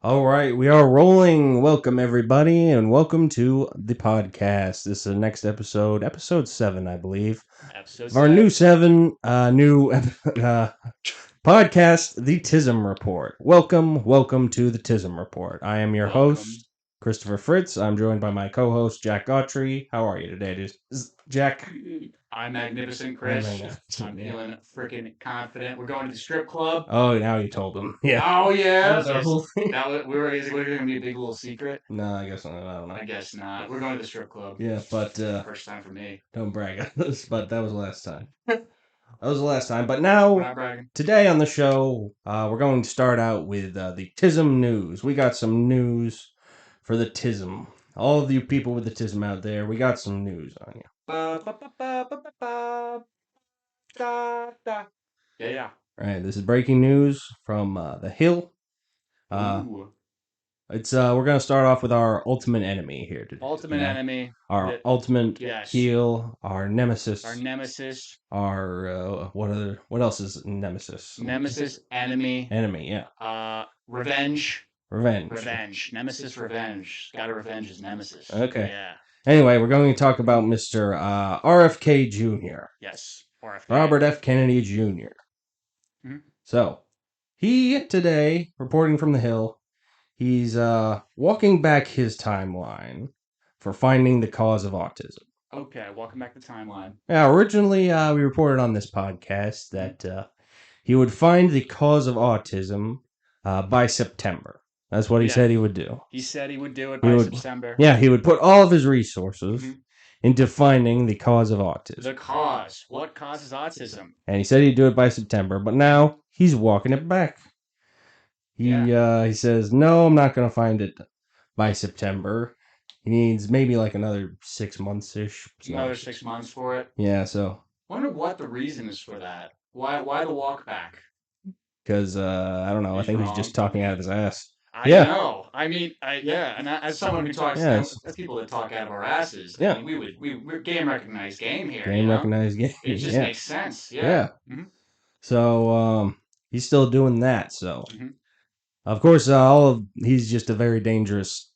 All right, we are rolling. Welcome, everybody, and welcome to the podcast. This is the next episode 7, I believe, Episode of our new podcast, the Tism Report. Welcome to the Tism Report. I am your host, Christopher Fritz. I'm joined by my co-host, Jack Autry. How are you today, Jack? I'm magnificent, Chris. I'm feeling freaking confident. We're going to the strip club. Oh, now you told them. Yeah. Oh yeah. That was our whole thing. Is it going to be a big little secret? No, I guess not. I don't know. I guess not. We're going to the strip club. Yeah, but first time for me. Don't brag on this, but that was the last time. That was the last time. But We're now, not bragging. today on the show, we're going to start out with the Tism news. We got some news for the Tism. All of you people with the Tism out there, we got some news on you. Yeah. All right, this is breaking news from The Hill. It's we're gonna start off with our ultimate enemy here today. Ultimate enemy. Our ultimate heel, our nemesis. Our nemesis. Our what else is nemesis? Nemesis, enemy. Enemy, yeah. Revenge. Revenge. Nemesis, revenge. Gotta revenge his nemesis. Okay. Yeah. Anyway, we're going to talk about Mr. RFK Jr. Yes. RFK. Robert F. Kennedy Jr. Mm-hmm. So, he today, reporting from the Hill, he's walking back his timeline for finding the cause of autism. Okay, walking back the timeline. Yeah, originally we reported on this podcast that he would find the cause of autism by September. That's what he said he would do. He said he would do it by September. Yeah, he would put all of his resources into finding the cause of autism. The cause. What causes autism? And he said he'd do it by September, but now he's walking it back. He says, no, I'm not going to find it by September. He needs maybe like another 6 months-ish. Another 6 months for it? Yeah, so. Wonder what the reason is for that. Why the walk back? Because, I don't know. I think he's just talking out of his ass. I know. I mean, and as someone who talks, as people that talk out of our asses, I mean, we're game recognized game here. Recognized game. It just makes sense. Yeah. Mm-hmm. So, he's still doing that. So, of course, he's just a very dangerous,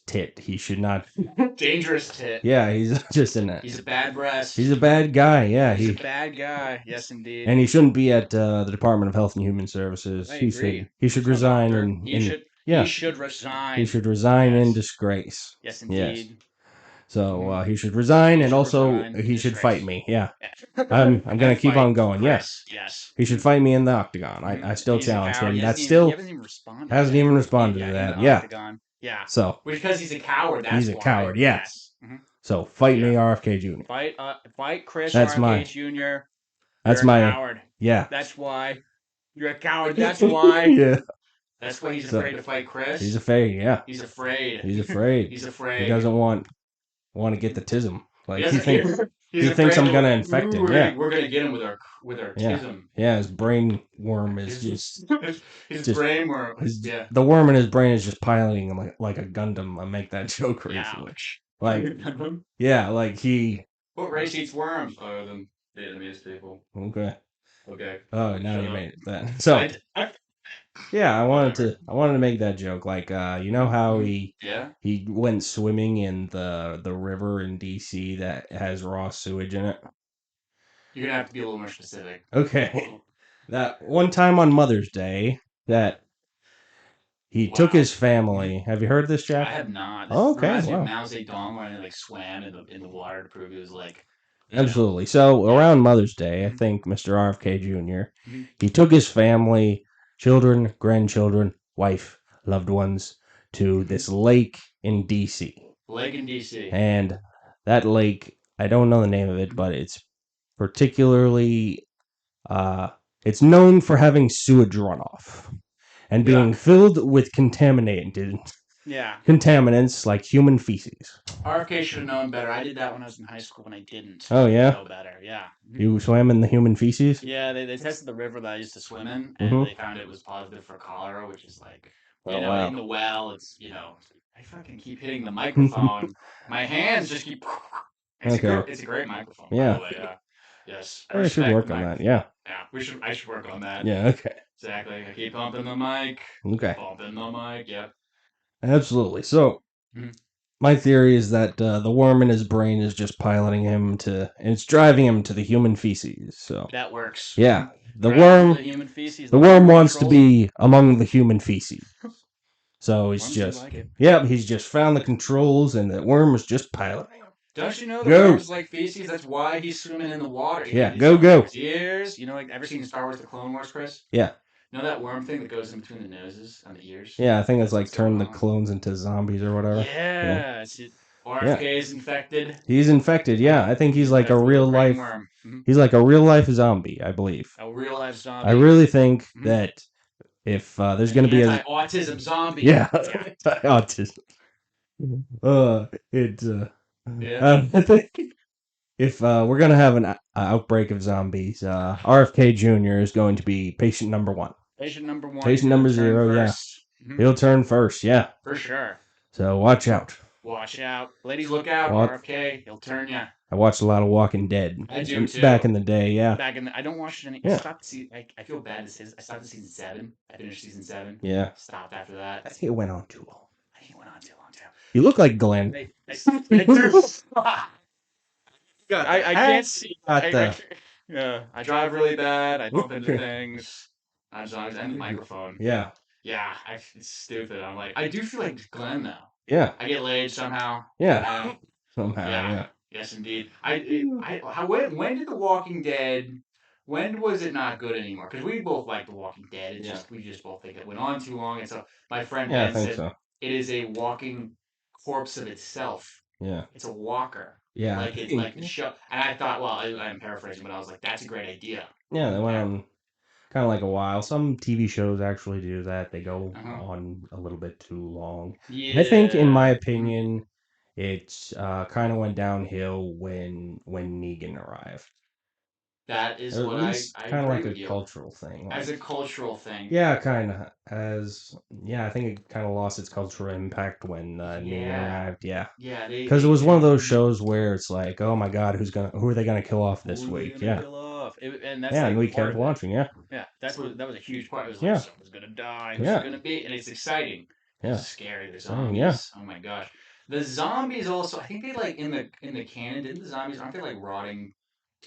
tit. He should not. Dangerous tit. Yeah, he's just in that. He's a bad breast. He's a bad guy. Yeah, he's a bad guy. Yes, indeed. And he shouldn't be at the Department of Health and Human Services. I agree. He should resign. He should resign. He should resign in disgrace. Yes, indeed. Yes. So he should resign, and also he should fight me. Yeah, I'm gonna keep on going. Yes. He should fight me in the octagon. I still challenge him. That still hasn't even responded to that. Yeah. So because he's a coward. He's a coward. Yeah. So fight me, RFK Jr. Fight Chris. That's RFK Jr. That's You're my a coward. Yeah. That's why you're a coward. That's why. Yeah. That's why he's afraid to fight Chris. He's afraid. Yeah. He's afraid. He's afraid. He's afraid. He doesn't want to get the tism. Like he thinks I'm gonna infect him. We're gonna get him with our tism. Yeah, his brain worm is just his brain worm. The worm in his brain is just piloting him like a Gundam. I make that joke recently. Like like he. What race eats worms? The Vietnamese people. Okay. Oh, now you made it that. So. Yeah, I wanted to make that joke. Like, you know how he went swimming in the river in DC that has raw sewage in it? You're gonna have to be a little more specific. Okay. That one time on Mother's Day that he took his family. Have you heard this, Jack? I have not. Okay. Wow. Mao Zedong when he swam in the water to prove he was Absolutely. So around Mother's Day, I think Mr. RFK Jr. He took his family, children, grandchildren, wife, loved ones, to this lake in D.C. And that lake, I don't know the name of it, but it's particularly, it's known for having sewage runoff and being filled with contaminants like human feces. RFK should have known better. I did that when I was in high school when I didn't. Oh, yeah? Know better, yeah. You swam in the human feces? Yeah, they tested the river that I used to swim in, and they found it was positive for cholera, which is in the well, it's, I fucking keep hitting the microphone. My hands just keep... It's a great microphone, by the way, yeah. Yes. I should work on that, yeah. Yeah, I should work on that. Yeah, okay. Exactly. I keep pumping the mic. Okay. Pumping the mic. Yep. Absolutely. So, Mhm. my theory is that the worm in his brain is just piloting him to, and it's driving him to the human feces. So, That works. yeah, the Drive him to worm, the human feces. the The worm worm wants to controls him. be among the human feces. So he's Worms do just, like it. yep, he's just found the controls, and the worm is just piloting him. Don't you know the Go. worms like feces? That's why he's swimming in the water. Yeah, He's go, going through go. his ears. You know, like ever seen Star Wars: The Clone Wars, Chris? Yeah. You know that worm thing that goes in between the noses and the ears? Yeah, I think it's That's like what's going turn the on. clones into zombies or whatever. Yeah, it's it. Yeah. RFK is infected. He's infected. Yeah, I think he's like a infected with real a praying life. worm. He's like a real life zombie, I believe. A real life I zombie. really think Mhm. that if there's An going to be a anti-autism zombie. yeah, Yeah. autism. It. Yeah. I think if we're gonna have an outbreak of zombies, RFK Jr. is going to be patient number one. Patient number one. Patient number 0, yeah. He'll turn first, yeah. For sure. So watch out. Watch out. Ladies, look out. What? RFK, he'll turn ya. I watched a lot of Walking Dead. I do too. Back in the day, yeah. I don't watch it any. Yeah. I stopped I feel bad to say this. I stopped at season 7. I finished season 7. Yeah. Stopped after that. I think it went on too long. I think it went on too long too. You look like Glenn. God, I can't see. Yeah, I drive really bad. I bump into things. And the microphone. Yeah. Yeah, it's stupid. I'm like, I do feel like Glenn now. Yeah. I get laid somehow. Yeah. Somehow, yeah. Yes, indeed. When did The Walking Dead? When was it not good anymore? Because we both like The Walking Dead. It's just we just both think it went on too long. And so my friend Yeah, I Ben think said so. it is a walking corpse of itself. Yeah. It's a walker. Yeah. Like it's like the show. And I thought, well, I'm paraphrasing, but I was like, that's a great idea. Yeah, they went on kind of like a while. Some TV shows actually do that. They go Uh-huh. on a little bit too long. Yeah. I think, in my opinion, it's kind of went downhill when Negan arrived. That is Or what at least I kind of agree like with a you. cultural thing. As a cultural thing. Yeah, kind of. I think it kind of lost its cultural impact when Negan arrived. Yeah. Yeah, Because it was one of those shows where it's like, oh my god, who are they gonna kill off this Who are they week? gonna Yeah. kill off? And that's Yeah, like and we part kept of it. watching. Yeah. Yeah, that was a huge part. It was like Yeah. someone's gonna die. Who's Yeah. it gonna be? And it's exciting. Yeah. It's scary. The Same, zombies. yeah. Oh my gosh. The zombies also. I think they like in the canon. Didn't the zombies aren't they like rotting,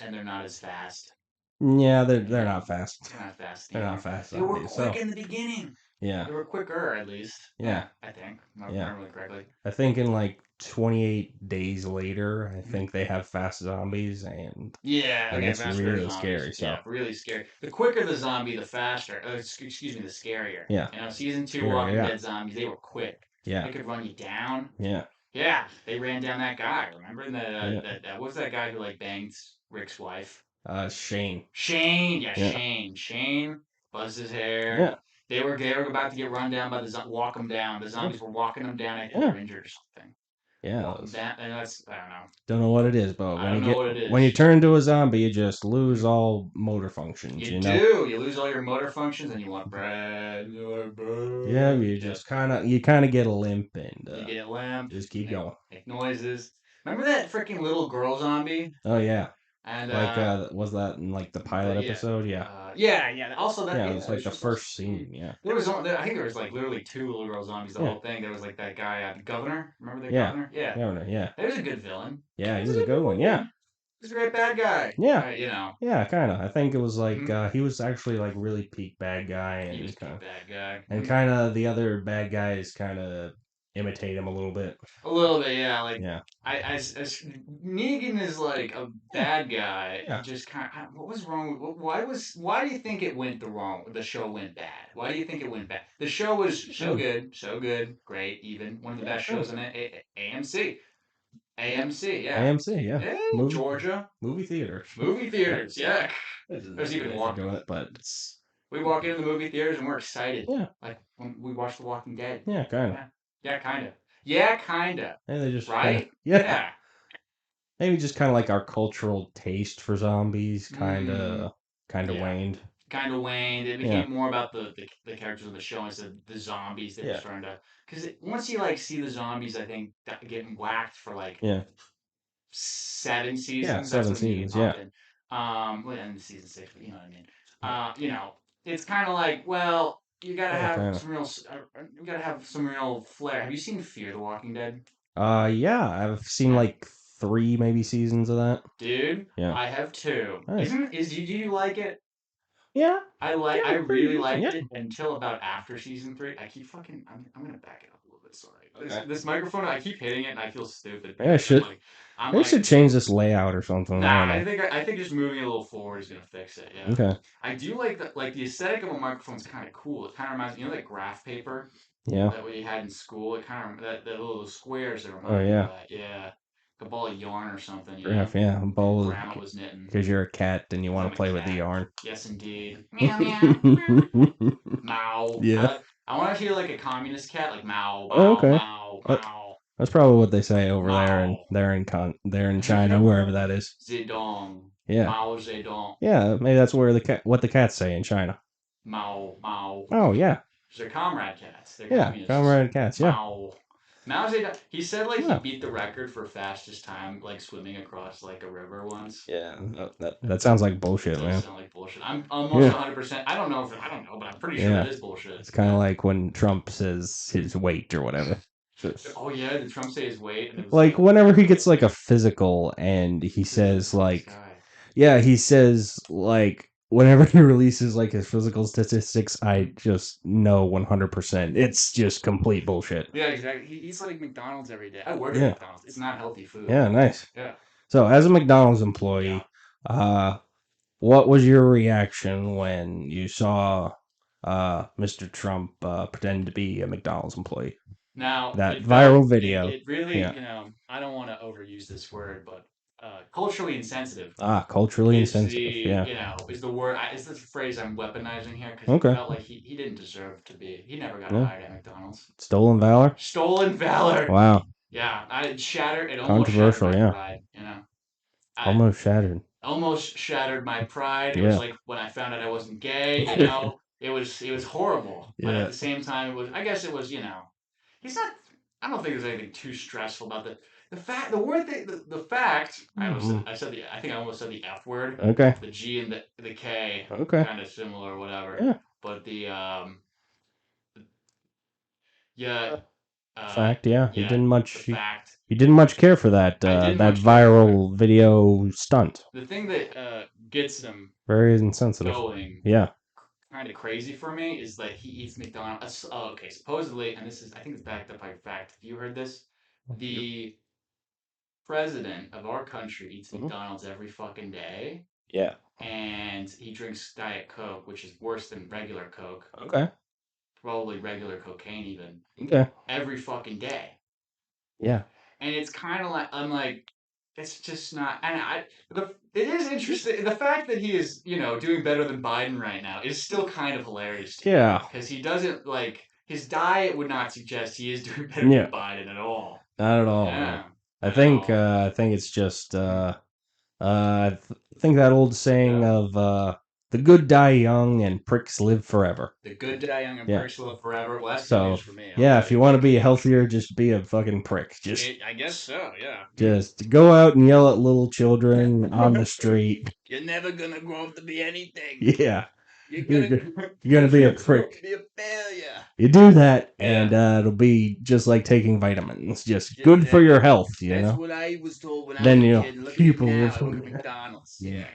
and they're not as fast. Yeah, they're not fast. They're not fast. They're anymore. not fast. They were zombies, quick so in the beginning. yeah. They were quicker, at least. Yeah. I think. If Yeah. I remember correctly. I think in like 28 days later, I think they have fast zombies, and it's really scary. So Yeah, really scary. The quicker the zombie, the faster. Excuse me, the scarier. yeah. You know, season 2 Scary, Walking yeah. Dead zombies, they were quick. Yeah. They could run you down. Yeah. Yeah, they ran down that guy. Remember Yeah. that what was that guy who like banged Rick's wife? Shane. Shane, yeah, Yeah. Shane buzzed his hair. Yeah. They were about to get run down by walk them down. The zombies were walking them down. I think they were injured or something. Yeah. Walk them down, and that's I don't know. Don't know what it is, but I don't know what it is. when you turn into a zombie, you just lose all motor functions. You do. You lose all your motor functions, and you want bread. You want bread. Yeah, you kind of get a limp, and you get limp. Just keep going. Make noises. Remember that freaking little girl zombie? Oh yeah. And was that in like the pilot episode? Yeah. Yeah. Also, that it was like the first scene. Yeah. There was I think there was like literally 2 little girl zombies. The whole thing. There was like that guy, the governor. Remember the governor? Yeah. Governor. Yeah. He was a good villain. Yeah, he was a good one. Yeah. He's a great bad guy. Yeah. You know. Yeah, kind of. I think it was like he was actually like really peak bad guy, and he was peak bad guy. And kind of the other bad guys kind of imitate him a little bit. A little bit, yeah. Like yeah. As Negan is like a bad guy. Yeah. Just kind of what was wrong? Why do you think it went the show went bad? Why do you think it went bad? The show was so good, great, even one of the best shows in it. AMC. AMC, yeah. AMC, yeah. Hey, Georgia. Movie theaters. Movie theaters, yeah. There's even walking it, but we walk into the movie theaters and we're excited. Yeah. Like when we watch The Walking Dead. Yeah, kind of. Yeah, kind of. Yeah, kind of. And they just right. Yeah. Maybe just kind of like our cultural taste for zombies kind of waned. Kind of waned. It became more about the characters of the show instead of the zombies that were starting to. Because once you like see the zombies, I think getting whacked for like 7 seasons. Yeah, 7 seasons. Yeah. Well, and season 6, but you know what I mean. You know, it's kind of like, well, you gotta Yeah, have kind of. some real, you gotta have some real flair. Have you seen Fear the Walking Dead? Yeah, I've seen Yeah. like 3 maybe seasons of that. Dude, Yeah. I have two. Nice. Do you like it? Yeah. I Yeah, pretty really decent. liked Yeah. it until about after season three. I keep fucking. I'm gonna back it up a little bit. Sorry. Okay. This microphone. I keep hitting it and I feel stupid Yeah, because I'm they like should change this layout or something. I nah. don't know. I think just moving it a little forward is gonna fix it. Yeah. Okay. I do like the aesthetic of a microphone is kind of cool. It kind of reminds me, you know, like graph paper Yeah. that we had in school. It kind of that little squares that Oh remind me of yeah. that. Yeah. Like a ball of yarn or something. You know. Graph. Yeah. That Ball grandma was knitting. because you're a cat and you Because want I'm to a play with the cat. yarn. Yes, indeed. Meow meow. Meow. Mao. Yeah. I want to hear like a communist cat, like Mao, Oh, Mao, okay. Mao, Uh, Mao, That's probably what they say over there, and Mao. they're in China, wherever that is. Zedong. Yeah. Mao Zedong. Yeah. Maybe that's where what the cats say in China. Mao, Mao. Oh yeah. They're comrade cats. They're Yeah. communists. Comrade cats. Yeah. Mao. Mao Zedong. He said like he Yeah. beat the record for fastest time like swimming across like a river once. Yeah. That sounds like bullshit, It does man. sound like bullshit. I'm almost Yeah. 100%. I don't know, but I'm pretty sure it Yeah. is bullshit. It's kind of Yeah. like when Trump says his weight or whatever. Oh yeah, did Trump say his weight? And it was Like whenever he gets like a physical and he this is the says toughest like, guy. yeah, he says like whenever he releases like his physical statistics, I just know 100% it's just complete bullshit. Yeah, exactly. He eats like McDonald's every day. I work at Yeah. McDonald's. It's not healthy food. Yeah, nice. Yeah. So as a McDonald's Yeah. employee, uh, what was your reaction when you saw Mr. Trump pretend to be a McDonald's employee? Now That it felt viral video. it really, Yeah. you know, I don't want to overuse this word, but culturally insensitive Culturally is insensitive. the Yeah. you know is the word. Is the phrase I'm weaponizing here because it Okay. felt like he didn't deserve to be. He never got Yeah. hired at McDonald's. Stolen valor. Stolen valor. Wow. Yeah, it almost shattered Controversial. my Yeah. pride. You know, I Almost shattered. almost shattered my pride. It was Yeah. like when I found out I wasn't gay. You know, it was horrible. But at Yeah. the same time, it was. I guess it was. You know, he's not. I don't think there's anything too stressful about the fact. The word thing. The fact. Mhm. I said the. I think I almost said the F word. Okay. The G and the K. Okay. Kind of similar, or whatever. Yeah. But yeah. Fact. Yeah. Yeah. The fact. He didn't much care for that I didn't that much care for viral video stunt. the thing that gets him Very insensitive. going Yeah. kind of crazy for me is that he eats McDonald's. Oh, okay, supposedly, and this is I think it's backed up by fact. Have you heard this? The president of our country eats Mhm. McDonald's every fucking day, Yeah. and he drinks Diet Coke, which is worse than regular Coke, Okay. probably regular cocaine even, Okay. every fucking day. Yeah. And it's kind of like I'm like, it's just not. It is interesting. The fact that he is, you know, doing better than Biden right now is still kind of hilarious to me. Yeah. Because he doesn't like his diet would not suggest he is doing better Yeah. than Biden at all. Not at all. Yeah. Man. At all. I think it's just I think that old saying Yeah. of the good die young and pricks live forever. The good die young and Yeah. pricks live forever. Well, that's good So news for me. yeah, Okay. if you want to be healthier, just be a fucking prick. I guess so. Yeah. Just go out and yell at little children on the street. You're never gonna grow up to be anything. Yeah. You're gonna be a prick. Be a failure. You do that, Yeah. and it'll be just like taking vitamins. Just good for your health, you That's know. what I was told when Then I was you a know, kid. Look people at me now. will- I work at McDonald's. Yeah.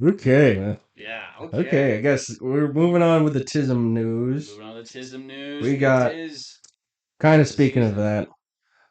Okay, man. Yeah. Okay, I guess we're moving on with the Tism news. Moving on to Tism news. We got Tiz. kind of speaking of that.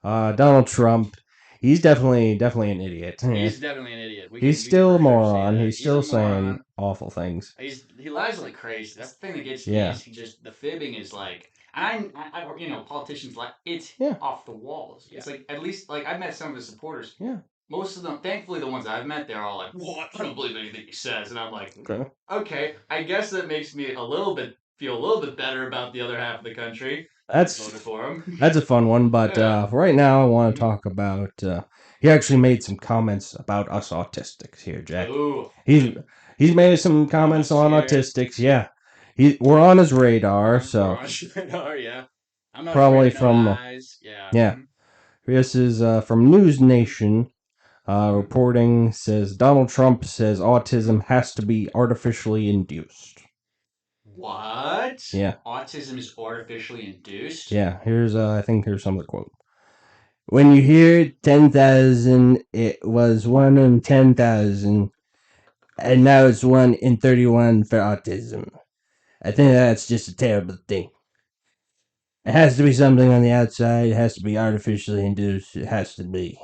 Donald Trump, he's definitely an idiot. He's definitely an idiot. He's still a moron. He's still saying awful things. He lies like crazy. That's the thing that gets me. Yeah. Is he just the fibbing is like, and I you know, politicians like it's Yeah. off the walls. It's like at least like I've met some of his supporters. Yeah. Most of them, thankfully, the ones I've met, they're all like, "What? I don't believe anything he says," and I'm like, Okay. "Okay, I guess that makes me feel a little bit better about the other half of the country." That's Voted for him. That's a fun one, but Yeah. right now I want to talk about. He actually made some comments about us autistics here, Jack. Ooh. He's made some comments on autistics. Yeah, we're on his radar, so We're on his radar, yeah. I'm not probably afraid of no from lies. Yeah. yeah. This is from News Nation. Reporting says Donald Trump says autism has to be artificially induced. What? Yeah. Autism is artificially induced? Yeah, here's here's some of the quote. When you hear 10,000, it was 1 in 10,000, and now it's 1 in 31 for autism. I think that's just a terrible thing. It has to be something on the outside. It has to be artificially induced. It has to be.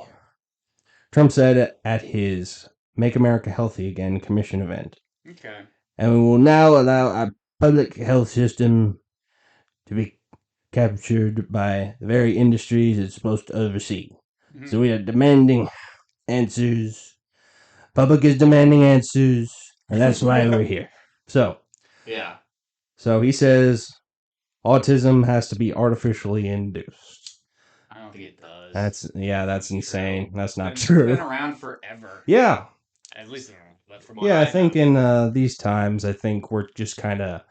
Trump said at his Make America Healthy Again commission event. Okay. And we will now allow our public health system to be captured by the very industries it's supposed to oversee. Mm-hmm. So we are demanding answers. Public is demanding answers, and that's why we're here. So, yeah. So he says autism has to be artificially induced. I don't think it does. That's insane. True. That's not true. It's been around forever. Yeah. At least from what I think in these times, I think we're just kind of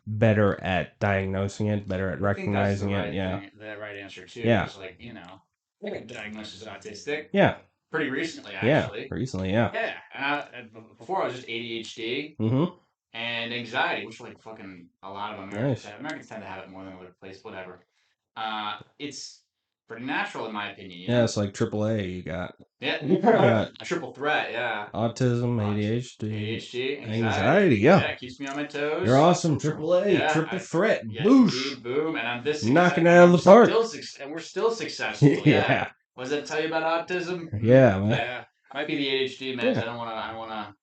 better at diagnosing it, better at recognizing it. Yeah. The right answer too. Yeah. Like, I got diagnosed as autistic. Yeah. Pretty recently, actually. Yeah. Recently, yeah. Yeah. And before I was just ADHD. Mm-hmm. And anxiety, which like fucking a lot of Americans have. Americans tend to have it more than other places. Whatever. It's pretty natural in my opinion. Yeah, it's like AAA you got. Yeah. A triple threat, yeah. Autism, ADHD, anxiety, yeah. Yeah, it keeps me on my toes. You're awesome, AAA, triple threat, boosh. Indeed, boom, and I'm this knocking it out of the park. And we're still successful. Yeah. What does that tell you about autism? Yeah, man. Yeah. Might be the ADHD, man. Yeah. I don't wanna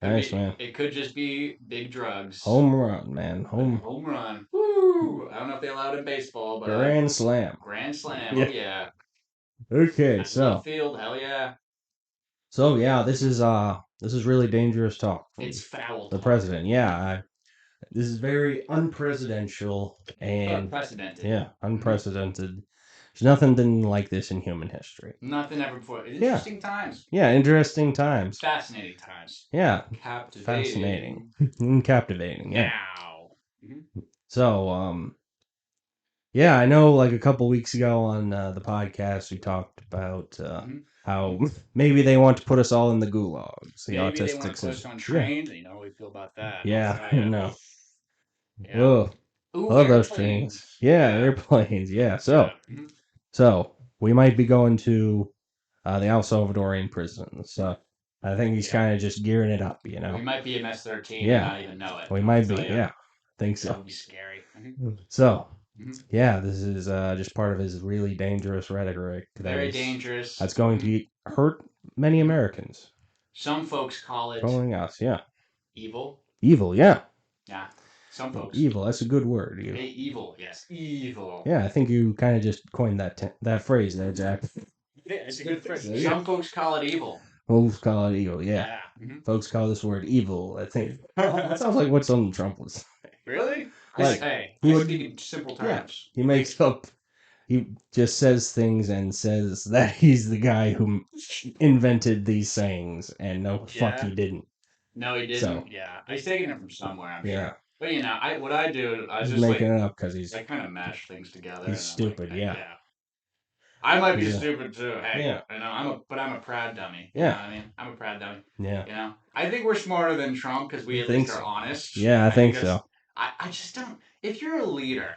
Nice, man. It could just be big drugs. Home run, man. Home run. Woo! I don't know if they allow it in baseball, but Grand Slam. Grand Slam. Yeah. Oh yeah. Okay, so left field, hell yeah. So yeah, this is really dangerous talk. It's foul. The president, yeah. This is very unpresidential and unprecedented. Yeah, unprecedented. There's nothing like this in human history. Nothing ever before. Interesting times. Yeah, interesting times. Fascinating times. Yeah. Captivating. Fascinating. Captivating, yeah. Wow. Mm-hmm. So, yeah, I know like a couple weeks ago on the podcast we talked about how maybe they want to put us all in the gulags. Maybe they want to put us on trains. Yeah. You know how we feel about that. Yeah, no. Yeah. Ugh. Ooh, love those trains. Yeah, airplanes. Yeah. So we might be going to the El Salvadorian prison. So I think he's kind of just gearing it up, you know. We might be MS-13 and not even know it. We might be. Yeah. I think so. That would be scary. So, yeah, this is just part of his really dangerous rhetoric. Very dangerous. That's going to hurt many Americans. Some folks call it... Calling us, yeah. Evil. Evil, yeah. Yeah. Some folks. Evil, that's a good word. Evil, yes. Evil. Yeah, I think you kind of just coined that phrase there, Jack. Yeah, it's a good phrase. Some folks call it evil. Folks call it evil, yeah. Folks call this word evil, I think. That sounds like what Donald Trump was. Really? Like, hey, I speak in simple terms. Yeah, he just says things and says that he's the guy who invented these sayings, and fuck, he didn't. No, he didn't. So, yeah, he's taking it from somewhere, I'm sure. But what I do, I was just making it up because I kind of mash things together. He's stupid, yeah. I might be stupid too. Hey, I'm a proud dummy. Yeah, you know what I mean, I'm a proud dummy. Yeah, I think we're smarter than Trump because we at least are honest. Yeah, I think so. I just don't. If you're a leader,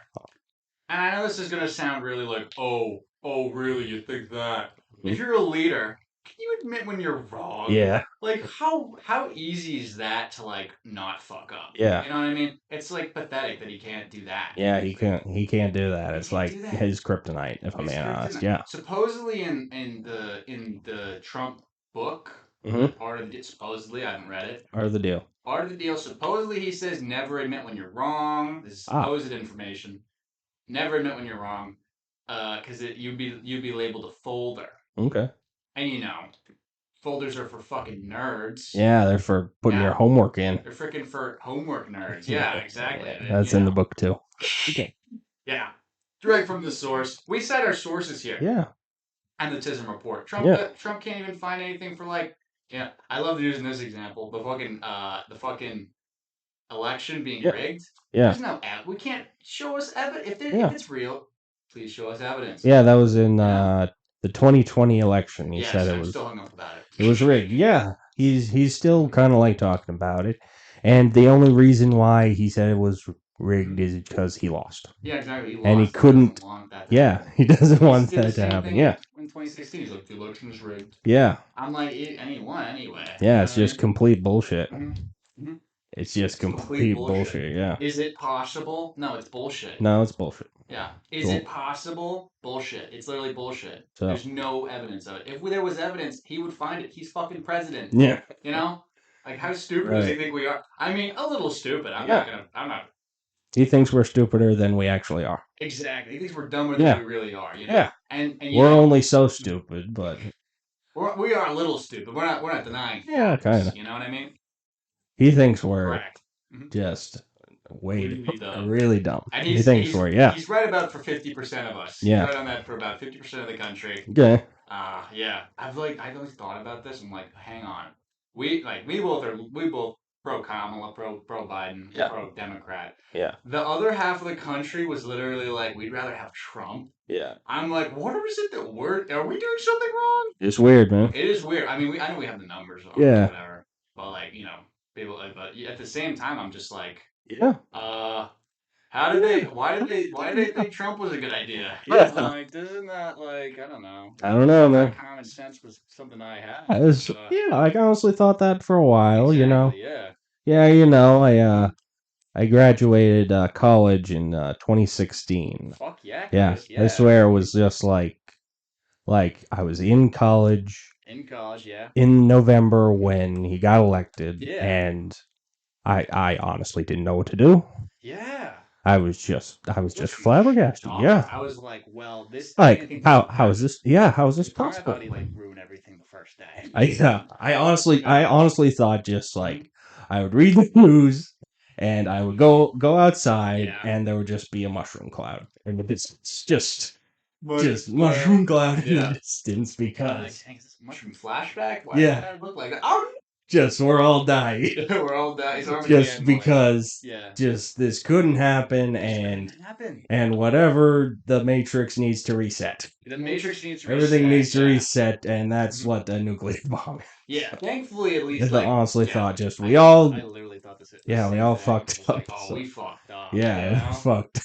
and I know this is gonna sound really like, oh, really, you think that? If you're a leader, can you admit when you're wrong? Yeah. Like how easy is that to like not fuck up? Yeah. You know what I mean? It's like pathetic that he can't do that. Yeah, he can't do that. It's like his kryptonite, if I'm being honest. Yeah. Supposedly in the Trump book, Art of the Deal, supposedly, I haven't read it. Art of the Deal. Art of the Deal, supposedly he says never admit when you're wrong. This is supposed information. Never admit when you're wrong. Because you'd be labeled a folder. Okay. And folders are for fucking nerds. Yeah, they're for putting your homework in. They're freaking for homework nerds. Yeah, exactly. That's in the book too. Okay. Yeah. Direct from the source. We cite our sources here. Yeah. And the Tism Report. Trump can't even find anything for like. Yeah, I love using this example. The fucking election being rigged. Yeah. There's no we can't show us evidence if it's real. Please show us evidence. Yeah, that was in the 2020 election. He said I'm still hung up about it. It was rigged. Yeah, he's still kind of like talking about it, and the only reason why he said it was rigged is because he lost. Yeah, exactly. He lost. And he couldn't. He doesn't want that to happen. Yeah. In 2016, he's like, the election was rigged. Yeah. I'm like, and he won anyway. Yeah, it's just complete bullshit. It's just complete bullshit. Yeah. Is it possible? No, it's bullshit. No, it's bullshit. Yeah. Is it possible? Bullshit. It's literally bullshit. So. There's no evidence of it. If there was evidence, he would find it. He's fucking president. Yeah. You know? Like, how stupid does he think we are? I mean, a little stupid. I'm not. He thinks we're stupider than we actually are. Exactly. He thinks we're dumber than we really are. You know? Yeah. And we're only so stupid, but we are a little stupid. We're not denying. Yeah, kind of. You know what I mean? He thinks we're just really dumb. And he thinks he's right about for 50% of us. Yeah. He's right on that for about 50% of the country. Okay. Yeah. I've always thought about this. I'm like, hang on. We both pro Kamala, pro Biden, pro Democrat. Yeah. The other half of the country was literally like, we'd rather have Trump. Yeah. I'm like, what is it that are we doing something wrong? It's weird, man. It is weird. I mean, I know we have the numbers or whatever, but like, you know, people. But at the same time, I'm just like, why did they think Trump was a good idea? Yeah. Like, isn't that like, I don't know. I don't know, man. Common sense was something I had. I honestly thought that for a while. Exactly, you know. Yeah. Yeah, you know, I graduated college in 2016. Fuck yeah. Yeah. I swear it was just like I was in college. In college, yeah. In November when he got elected, and I honestly didn't know what to do. Yeah. I was just flabbergasted. Yeah. I was like, well, this like how is this? Yeah, how is this possible? I thought he like ruined everything the first day. I honestly thought just like I would read the news and I would go outside and there would just be a mushroom cloud and it's just mushroom cloud in the distance because mushroom flashback. Why does it look like that? Oh! Just we're all dying. We're all dying. Just because just this couldn't happen and whatever the Matrix needs to reset. The Matrix needs to Everything needs to reset, and that's what the nuclear bomb is. Yeah, thankfully at least. I honestly thought just we all. I literally thought this. Yeah, we all fucked up. Like, oh, we fucked up. Yeah, fucked.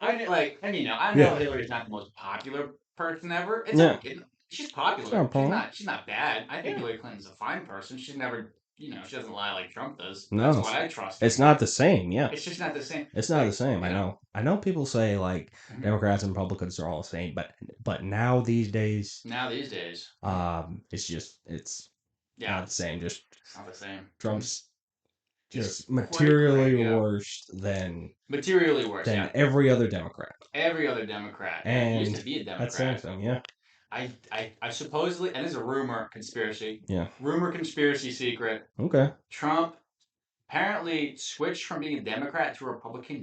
And you know, I know Hillary's not the most popular person ever. She's popular. She's not bad. I think Hillary Clinton's a fine person. She's never, you know, she doesn't lie like Trump does. No, that's why I trust her. It's not the same. Yeah, it's just not the same. It's not the same. I know. People say like Democrats and Republicans are all the same, but now these days, it's not the same. Just it's not the same. Trump's just materially worse than every other Democrat. Every other Democrat. And he used to be a Democrat. That's same, yeah. I supposedly, and this is a rumor conspiracy. Yeah. Rumor conspiracy secret. Okay. Trump apparently switched from being a Democrat to a Republican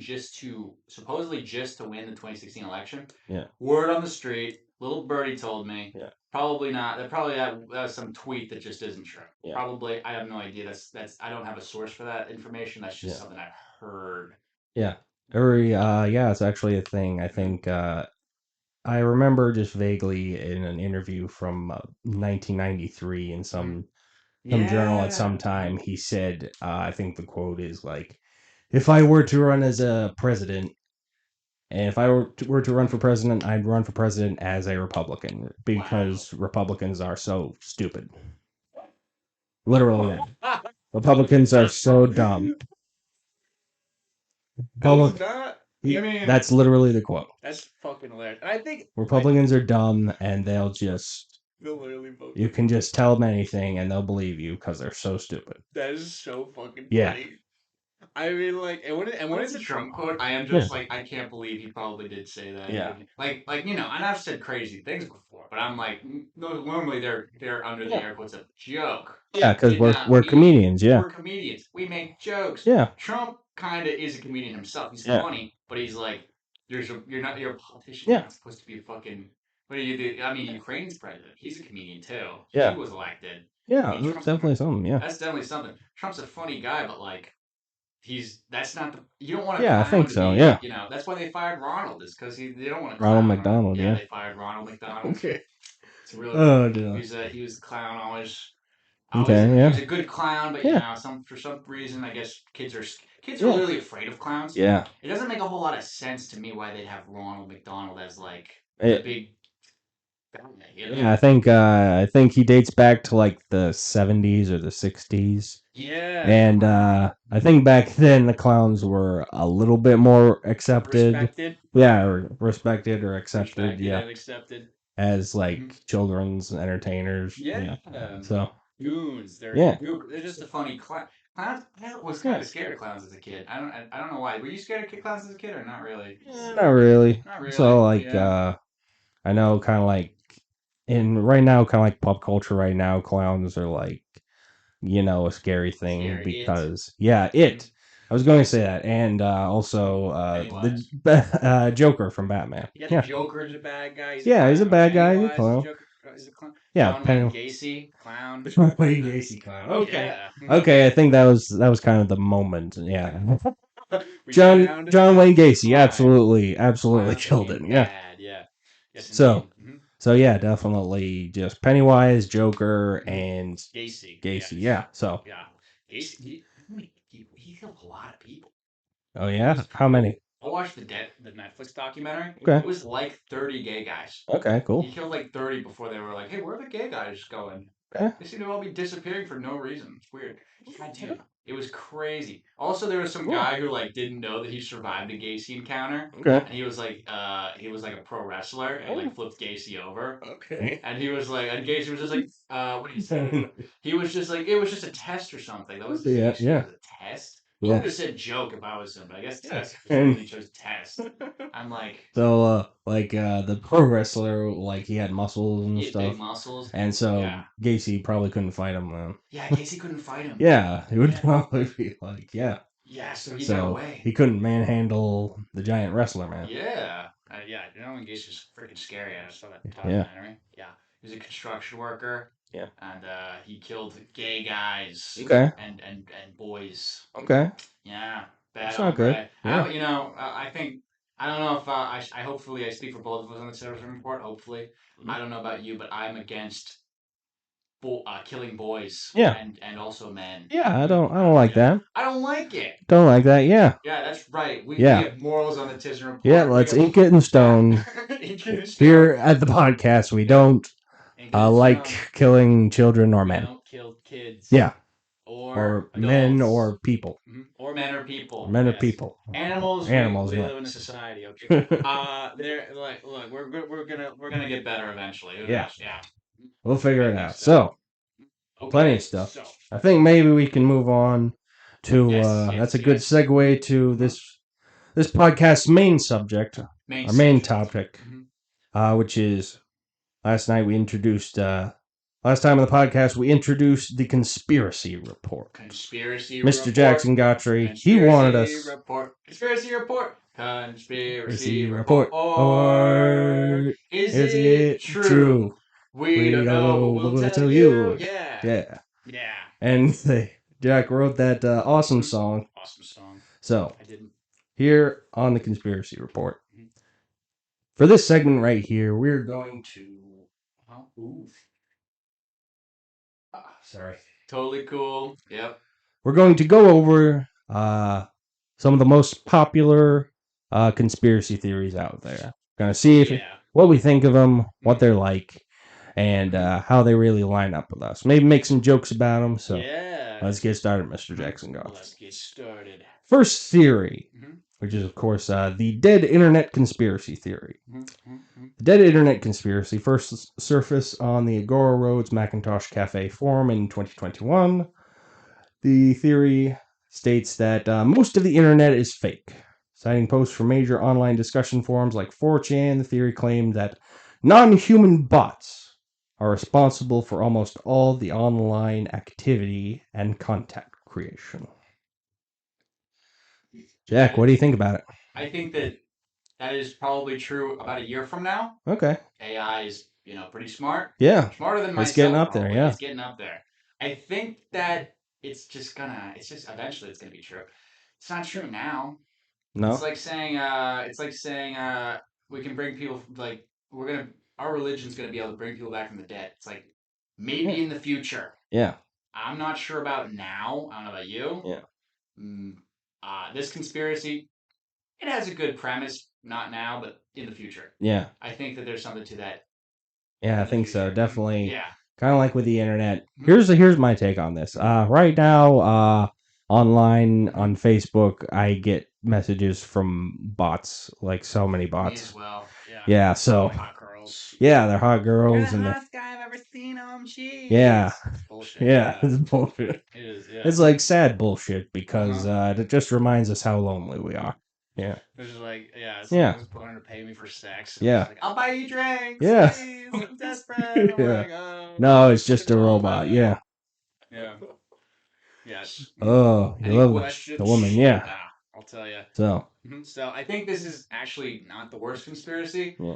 supposedly just to win the 2016 election. Yeah. Word on the street, little birdie told me. Yeah. Probably not. That was some tweet that just isn't true. Yeah. Probably, I have no idea. That's I don't have a source for that information. That's just something I've heard. Yeah. It's actually a thing. I think I remember just vaguely in an interview from 1993 in some journal at some time, he said, I think the quote is like, if I were to run as a president, and if I were to run for president, I'd run for president as a Republican because Republicans are so stupid. Literally that. Republicans are so dumb. That's literally the quote. That's fucking hilarious. And I think Republicans are dumb and they'll literally vote. You can just tell them anything and they'll believe you because they're so stupid. That is so fucking funny. I mean, like, and when it's a Trump quote, I am just like, I can't believe he probably did say that. Yeah. Like you know, and I've said crazy things before, but I'm like, normally they're under the air quotes a joke. Yeah, because we're comedians. Yeah. We're comedians. We make jokes. Yeah. Trump kind of is a comedian himself. He's funny, but he's like, you're a politician. Yeah. You're not supposed to be a fucking. What do you do? I mean, Ukraine's president. He's a comedian too. Yeah. He was elected. Yeah, that's definitely something. Yeah. That's definitely something. Trump's a funny guy, but like. That's not the you don't want to. Yeah, I think so. Yeah, you know that's why they fired Ronald is because they don't want to. Ronald McDonald. Yeah, they fired Ronald McDonald. Okay. It's really Oh funny. no. He was the clown always. Okay, He yeah. was a good clown, but Yeah. for some reason, I guess kids are Yeah. really afraid of clowns. Yeah. It doesn't make a whole lot of sense to me why they'd have Ronald McDonald as like the It, big bad guy. yeah, I think he dates back to like the 70s or the 60s. Yeah, And clown. I think back then the clowns were a little bit more accepted. Respected. Yeah, or respected or accepted, Respected yeah, and accepted. as like Mhm. children's entertainers. Yeah. So, Goons. yeah. They're just a funny clown. Clowns. I was Yeah. kind of scared of clowns as a kid. I don't know why. Were you scared of clowns as a kid or not really? Not really. Not really. So like Yeah. I know kind of like in right now kind of like pop culture right now clowns are like a scary thing Scary. because it. I was going to say that, and also Pennywise. the Joker from Batman. Yeah, the Yeah, Joker's a bad guy. He's a yeah, he's a clown. bad guy. He's a Pennywise is clown. Joker. Is a clown. Yeah, John Wayne Gacy, clown. John Wayne Gacy clown. Okay, Yeah. okay. I think that was kind of the moment. Yeah, We found John Wayne Gacy, clown. absolutely Clown killed in it. Yeah. bad. Yeah. Yes, So indeed. Mm-hmm. so yeah, definitely just Pennywise, Joker, and Gacy. Gacy. Yeah. So Yeah. Gacy. He killed a lot of people. oh yeah, how many? I watched the Netflix documentary. Okay. It was like 30 gay guys. Okay. Cool. He killed like 30 before they were like, hey, where are the gay guys going? Okay. They seem to all be disappearing for no reason. It's weird. God, dude, it was crazy. Also, there was some guy who like didn't know that he survived the Gacy encounter, Okay. and he was like a pro wrestler, and he like flipped Gacy over, Okay. and he was like, and Gacy was just like, what do you say? He was just like, it was just a test or something. That was his Yeah. excuse. Yeah. It was a test. I Yeah. would have said joke if I was him, but I guess Yeah. test. For some reason, he chose test. I'm like, So, the pro wrestler, like he had muscles and he had stuff, big muscles. and so Yeah. Gacy probably couldn't fight him then. Yeah, Gacy couldn't fight him. Yeah, it would Yeah. probably be like, yeah. Yeah, so he got away. He couldn't manhandle the giant wrestler, man. Yeah. Yeah, you know, Gacy was freaking scary. I saw that Yeah. documentary. Yeah. He was a construction worker. Yeah. And he killed gay guys. Okay. And boys. Okay. Yeah. Bad That's not good. hombre. Yeah. I think I don't know if I hopefully I speak for both of us on the Tism Report. Hopefully, I don't know about you, but I'm against killing boys. Yeah. And also men. Yeah, I don't like that. I don't like it. Don't like that. Yeah. Yeah, that's right. We Yeah. have morals on the Tism Report. Yeah, let's ink it in stone. Ink it in stone. Here at the podcast, we don't like killing children or We men. don't kill kids. Yeah. Or men adults. or people. Or men or people. Men or Yes. people. Animals. Animals. We Yeah. live in a society. Okay. They're like, look, we're gonna get better eventually. Who Yeah. knows? Yeah. We'll figure it out. So, plenty of stuff. So, I think maybe we can move on to. Yes, that's a good segue to this podcast's main subject, our main topic, which is last night we introduced. Last time on the podcast, we introduced the conspiracy report. Mr. Jackson Guthrie, he wanted us. Conspiracy report. Conspiracy report. Or is it true? We don't know. We'll tell you. Yeah. Yeah. Yeah. And Jack wrote that awesome song. Awesome song. So, I didn't. Here on the conspiracy report. For this segment right here, we're going to. Sorry. Totally cool. Yep. We're going to go over some of the most popular conspiracy theories out there. Gonna see what we think of them, what they're like, and how they really line up with us. Maybe make some jokes about them. So let's get started, Mr. Jackson Goff. Let's get started. First theory, which is, of course, the dead internet conspiracy theory. The dead internet conspiracy first surfaced on the Agora Roads Macintosh Cafe forum in 2021. The theory states that most of the internet is fake. Citing posts from major online discussion forums like 4chan, the theory claimed that non-human bots are responsible for almost all the online activity and content creation. Jack, what do you think about it? I think that is probably true about a year from now. Okay. AI is, pretty smart. Yeah. Smarter than myself. It's getting up probably. there, yeah. It's getting up there. I think that eventually it's gonna be true. It's not true now. No. It's like saying we can bring people, like, we're gonna our religion's going to be able to bring people back from the dead. It's like maybe in the future. Yeah. I'm not sure about now. I don't know about you. Yeah. This conspiracy, it has a good premise. Not now, but in the future. Yeah. I think that there's something to that. Yeah, I think so. Definitely. Yeah. Kind of like with the internet. Here's my take on this. Right now, online on Facebook, I get messages from bots, like so many bots. Me as well. Yeah. Yeah. So. Like hot girls. Yeah, they're hot girls. You're the hottest guy I've ever seen. Jeez. Yeah. It's bullshit. Yeah, it's bullshit. It is. Yeah. It's like sad bullshit because it just reminds us how lonely we are. Yeah. It's just like, Yeah. someone's planning to pay me for sex. And Yeah. it's like, I'll buy you drinks. Yeah. Please. I'm desperate. I'm Yeah. like, oh. No, it's just a robot. Yeah. Yeah. Yes. Oh, you Any love questions? the woman. Yeah. I'll tell you. So. So I think this is actually not the worst conspiracy. Yeah.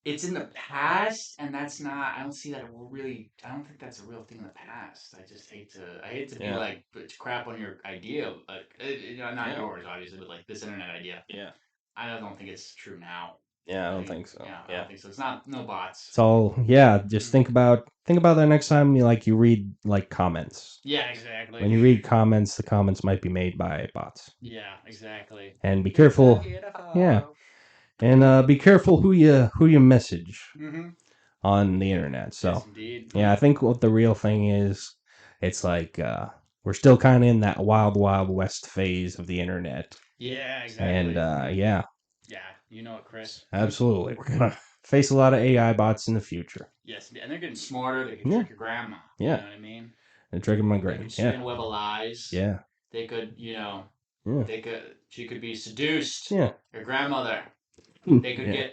It's in the past, and that's not. I don't see that really. I don't think that's a real thing in the past. I just hate to. I hate to be like to crap on your idea, like not yours, obviously, but like this internet idea. Yeah. I don't think it's true now. Yeah, I don't think so. Yeah, I don't think so. It's not no bots. So just think about that next time you read like comments. Yeah, exactly. When you read comments, the comments might be made by bots. Yeah, exactly. And be careful. Yeah. And be careful who you message on the internet. So yes, indeed. Yeah, I think what the real thing is, it's like we're still kind of in that wild west phase of the internet. Yeah, exactly. And yeah. Yeah, you know it, Chris. Absolutely. We're gonna face a lot of AI bots in the future. Yes, and they're getting smarter. They can trick your grandma. Yeah. You know what I mean? They're tricking my grandma. They could spin a web of lies. Yeah. They could, Yeah. She could be seduced. Yeah. Your grandmother. They could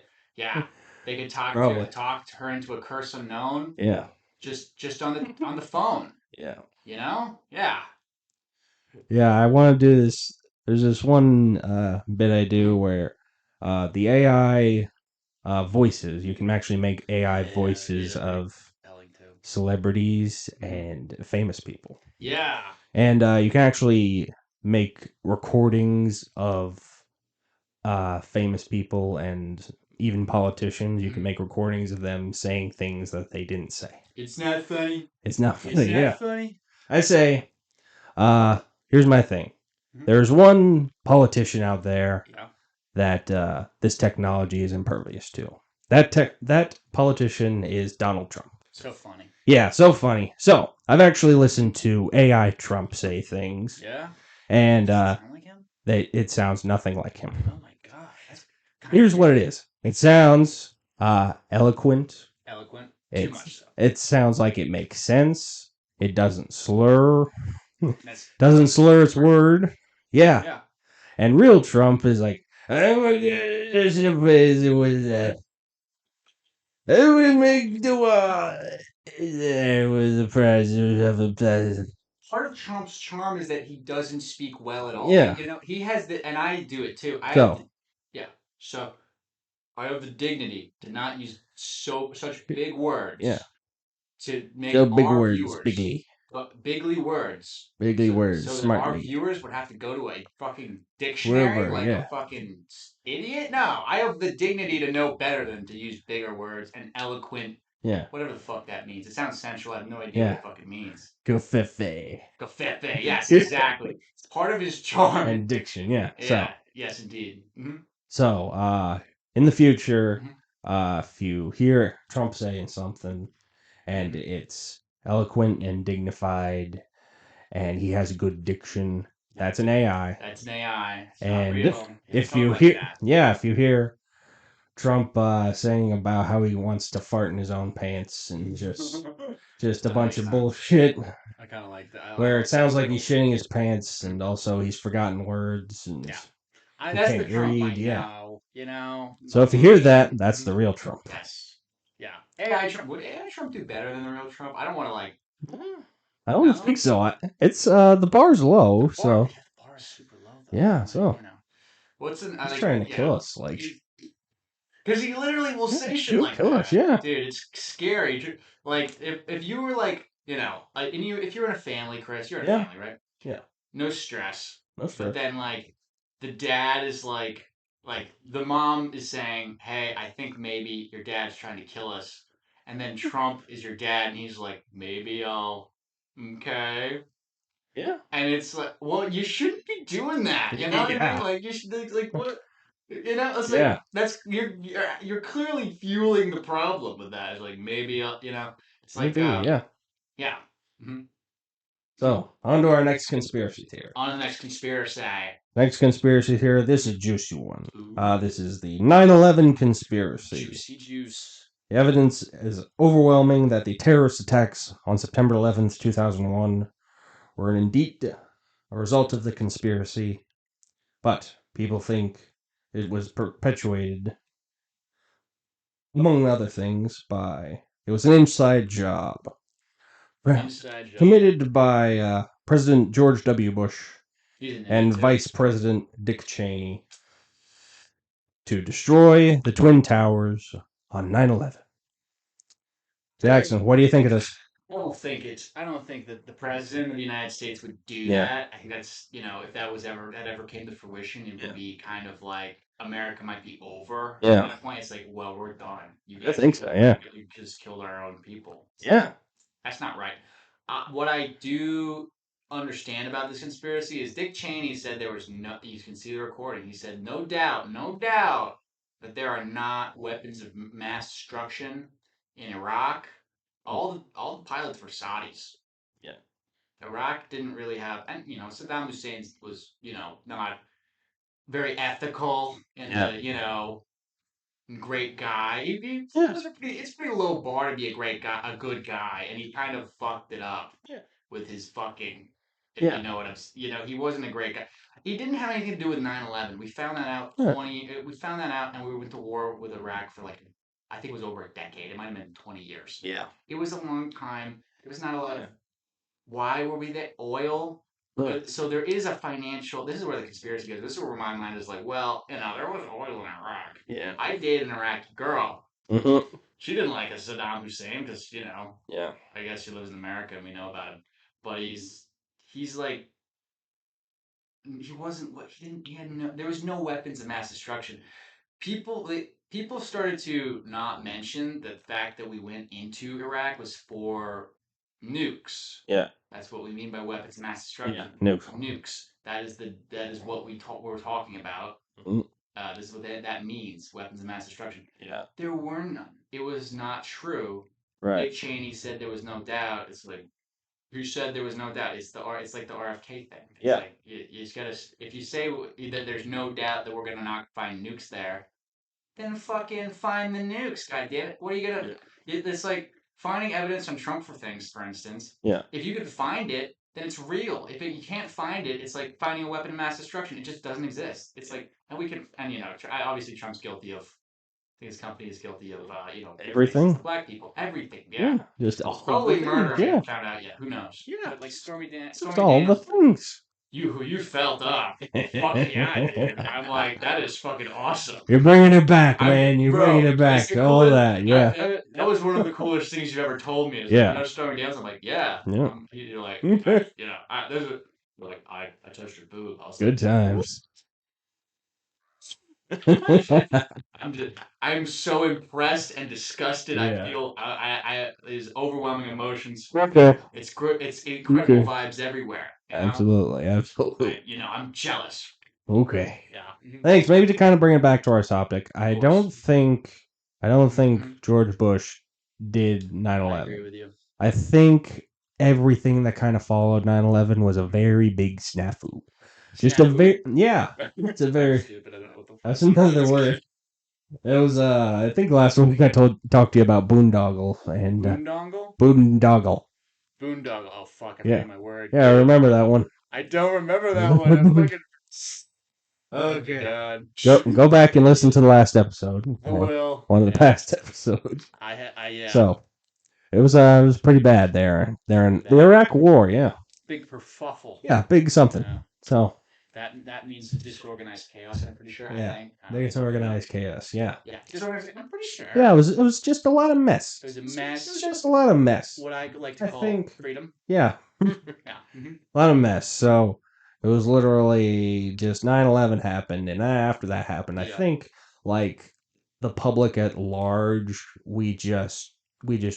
they could talk her into a curse unknown. Yeah. Just on the phone. Yeah. You know? Yeah. Yeah, I want to do this. There's this one bit I do where the AI voices, you can actually make AI voices of celebrities and famous people. Yeah. And you can actually make recordings of famous people and even politicians. You can make recordings of them saying things that they didn't say. It's not funny. It's not funny. It's not funny. I say, here's my thing. There's one politician out there that this technology is impervious to. That politician is Donald Trump. So funny. Yeah, so funny. So I've actually listened to AI Trump say things. Yeah. And does it sound like him? It sounds nothing like him. Oh my god. Here's what it is. It sounds eloquent. Eloquent. Too much so. It sounds like it makes sense. It doesn't slur. Doesn't slur its word. Yeah. Yeah. And real Trump is like, oh my God, it was it would make the world. There was the president of the president. Part of Trump's charm is that he doesn't speak well at all. Yeah. You know, he has and I do it too. So I have the dignity to not use such big words. Yeah. To make so big our words, viewers, bigly words. words, so smartly. Our viewers would have to go to a fucking dictionary a fucking idiot. No, I have the dignity to know better than to use bigger words and eloquent. Yeah. Whatever the fuck that means. It sounds sensual. I have no idea what it fucking means. Gofefe. Gofefe. Yes, exactly. It's part of his charm. And diction. Yeah. Yeah. So. Yes, indeed. Mm-hmm. So, in the future, if you hear Trump saying something, and it's eloquent and dignified, and he has a good diction, that's an AI. That's an AI. It's and not real. if you hear, if you hear Trump saying about how he wants to fart in his own pants and just a bunch of bullshit. I kind of like that. Where it sounds like he's shitting his pants, and also he's forgotten words, and that's the Trump read. You know. So if you hear that, that's the real Trump. Yes. Yeah. AI Trump. Would AI Trump do better than the real Trump? I don't want to I don't think so. It's the bar's low, so. The bar is super low, though. Yeah, so. You know. He's trying to kill us, like. Because he literally will say shit like kill that. Us, yeah. Dude, it's scary. Like, if you were like, you know, if you're in a family, Chris, you're in a family, right? Yeah. No stress. No stress. But then, like, the dad is like, like the mom is saying, "Hey, I think maybe your dad's trying to kill us," and then Trump is your dad, and he's like, "Maybe I'll, okay." Yeah. And it's like, well, you shouldn't be doing that. You know what I mean? Like you should like what. You know, it's like that's you're clearly fueling the problem with that. It's like maybe you know, it's like Maybe, yeah. yeah. Mm-hmm. So, on to our next conspiracy theory. On to the next conspiracy. Next conspiracy theory. This is a juicy one. This is the 9/11 conspiracy. Juicy juice. The evidence is overwhelming that the terrorist attacks on September 11th, 2001 were indeed a result of the conspiracy, but people think it was perpetuated, among other things, by it was an inside job. Inside job. Committed by President George W. Bush and Vice President Dick Cheney to destroy the Twin Towers on 9/11. Jackson, what do you think of this? I don't think that the president of the United States would do that. I think that's if that ever came to fruition, it would be kind of like America might be over. Yeah. At that point, it's like, well, we're done. I think so. Yeah. You just killed our own people. Yeah. That's not right. What I do understand about this conspiracy is Dick Cheney said there was no. You can see the recording. He said, no doubt, that there are not weapons of mass destruction in Iraq. All the pilots were Saudis. Yeah. Iraq didn't really have, and Saddam Hussein was not very ethical and great guy. It's pretty low bar to be a great guy, a good guy, and he kind of fucked it up with his fucking. If you know what he wasn't a great guy. He didn't have anything to do with 9/11. We found that out We found that out, and we went to war with Iraq for I think it was over a decade. It might have been 20 years. Yeah. It was a long time. There was not a lot of. Why were we there? Oil. So there is a financial. This is where the conspiracy goes. This is where my mind is like, well, there was oil in Iraq. Yeah. I dated an Iraqi girl. Mm-hmm. She didn't like a Saddam Hussein because Yeah. I guess she lives in America and we know about him. But he's like he wasn't what he didn't. He had no. There was no weapons of mass destruction. People started to not mention the fact that we went into Iraq was for nukes. Yeah. That's what we mean by weapons of mass destruction. Yeah. Nukes. Nukes. That is what we're talking about. Mm-hmm. This is what that means. Weapons of mass destruction. Yeah. There were none. It was not true. Right. Dick Cheney said there was no doubt. It's like, who said there was no doubt? It's like the RFK thing. It's like you just gotta. If you say that there's no doubt that we're gonna not find nukes there, then fucking find the nukes. God damn it! What are you gonna? It's like finding evidence on Trump for things, for instance. Yeah. If you could find it, then it's real. If you can't find it, it's like finding a weapon of mass destruction. It just doesn't exist. It's like, and we can, and obviously Trump's guilty of. I think his company is guilty of, everything. Black people, everything. Yeah. Just probably murder. Yeah. Haven't found out yet. Who knows? Yeah. But like Stormy Daniels. Just all the things. You felt up. Fuck yeah, I did. I'm like, that is fucking awesome. You're bringing it back, man. You're bringing it back. All that, yeah. That was one of the coolest things you've ever told me. Stormy Daniels. I'm like, yeah. You're like, I touched your boob. I was good times. I'm so impressed and disgusted. I feel there's overwhelming emotions. Okay. It's incredible vibes everywhere. Absolutely. I'm jealous. Okay. Yeah. Thanks. Maybe to kind of bring it back to our topic, I don't think George Bush did 9/11. I agree with you. I think everything that kind of followed 9/11 was a very big snafu. Just a very it's a very. Stupid. I don't know what the That's another word. It was I think last week I talked to you about boondoggle and boondoggle. Boondoggle. Boondoggle. Oh fuck! I forget my word. Yeah, I remember that one. I don't remember that one. I'm fucking. Okay. God. Go back and listen to the last episode. I will. One of the past episodes. Yeah. So it was pretty bad there. They're in the Iraq War. Yeah. Big kerfuffle. Yeah, big something. Yeah. So. That means disorganized chaos. I'm pretty sure. Yeah. Disorganized chaos. Yeah. Yeah. Disorganized. I'm pretty sure. Yeah. It was just a lot of mess. It was a mess. It was just a lot of mess. What I like to call freedom. Yeah. Yeah. A lot of mess. So, It was literally just 9/11 happened, and after that happened, I think like the public at large, we just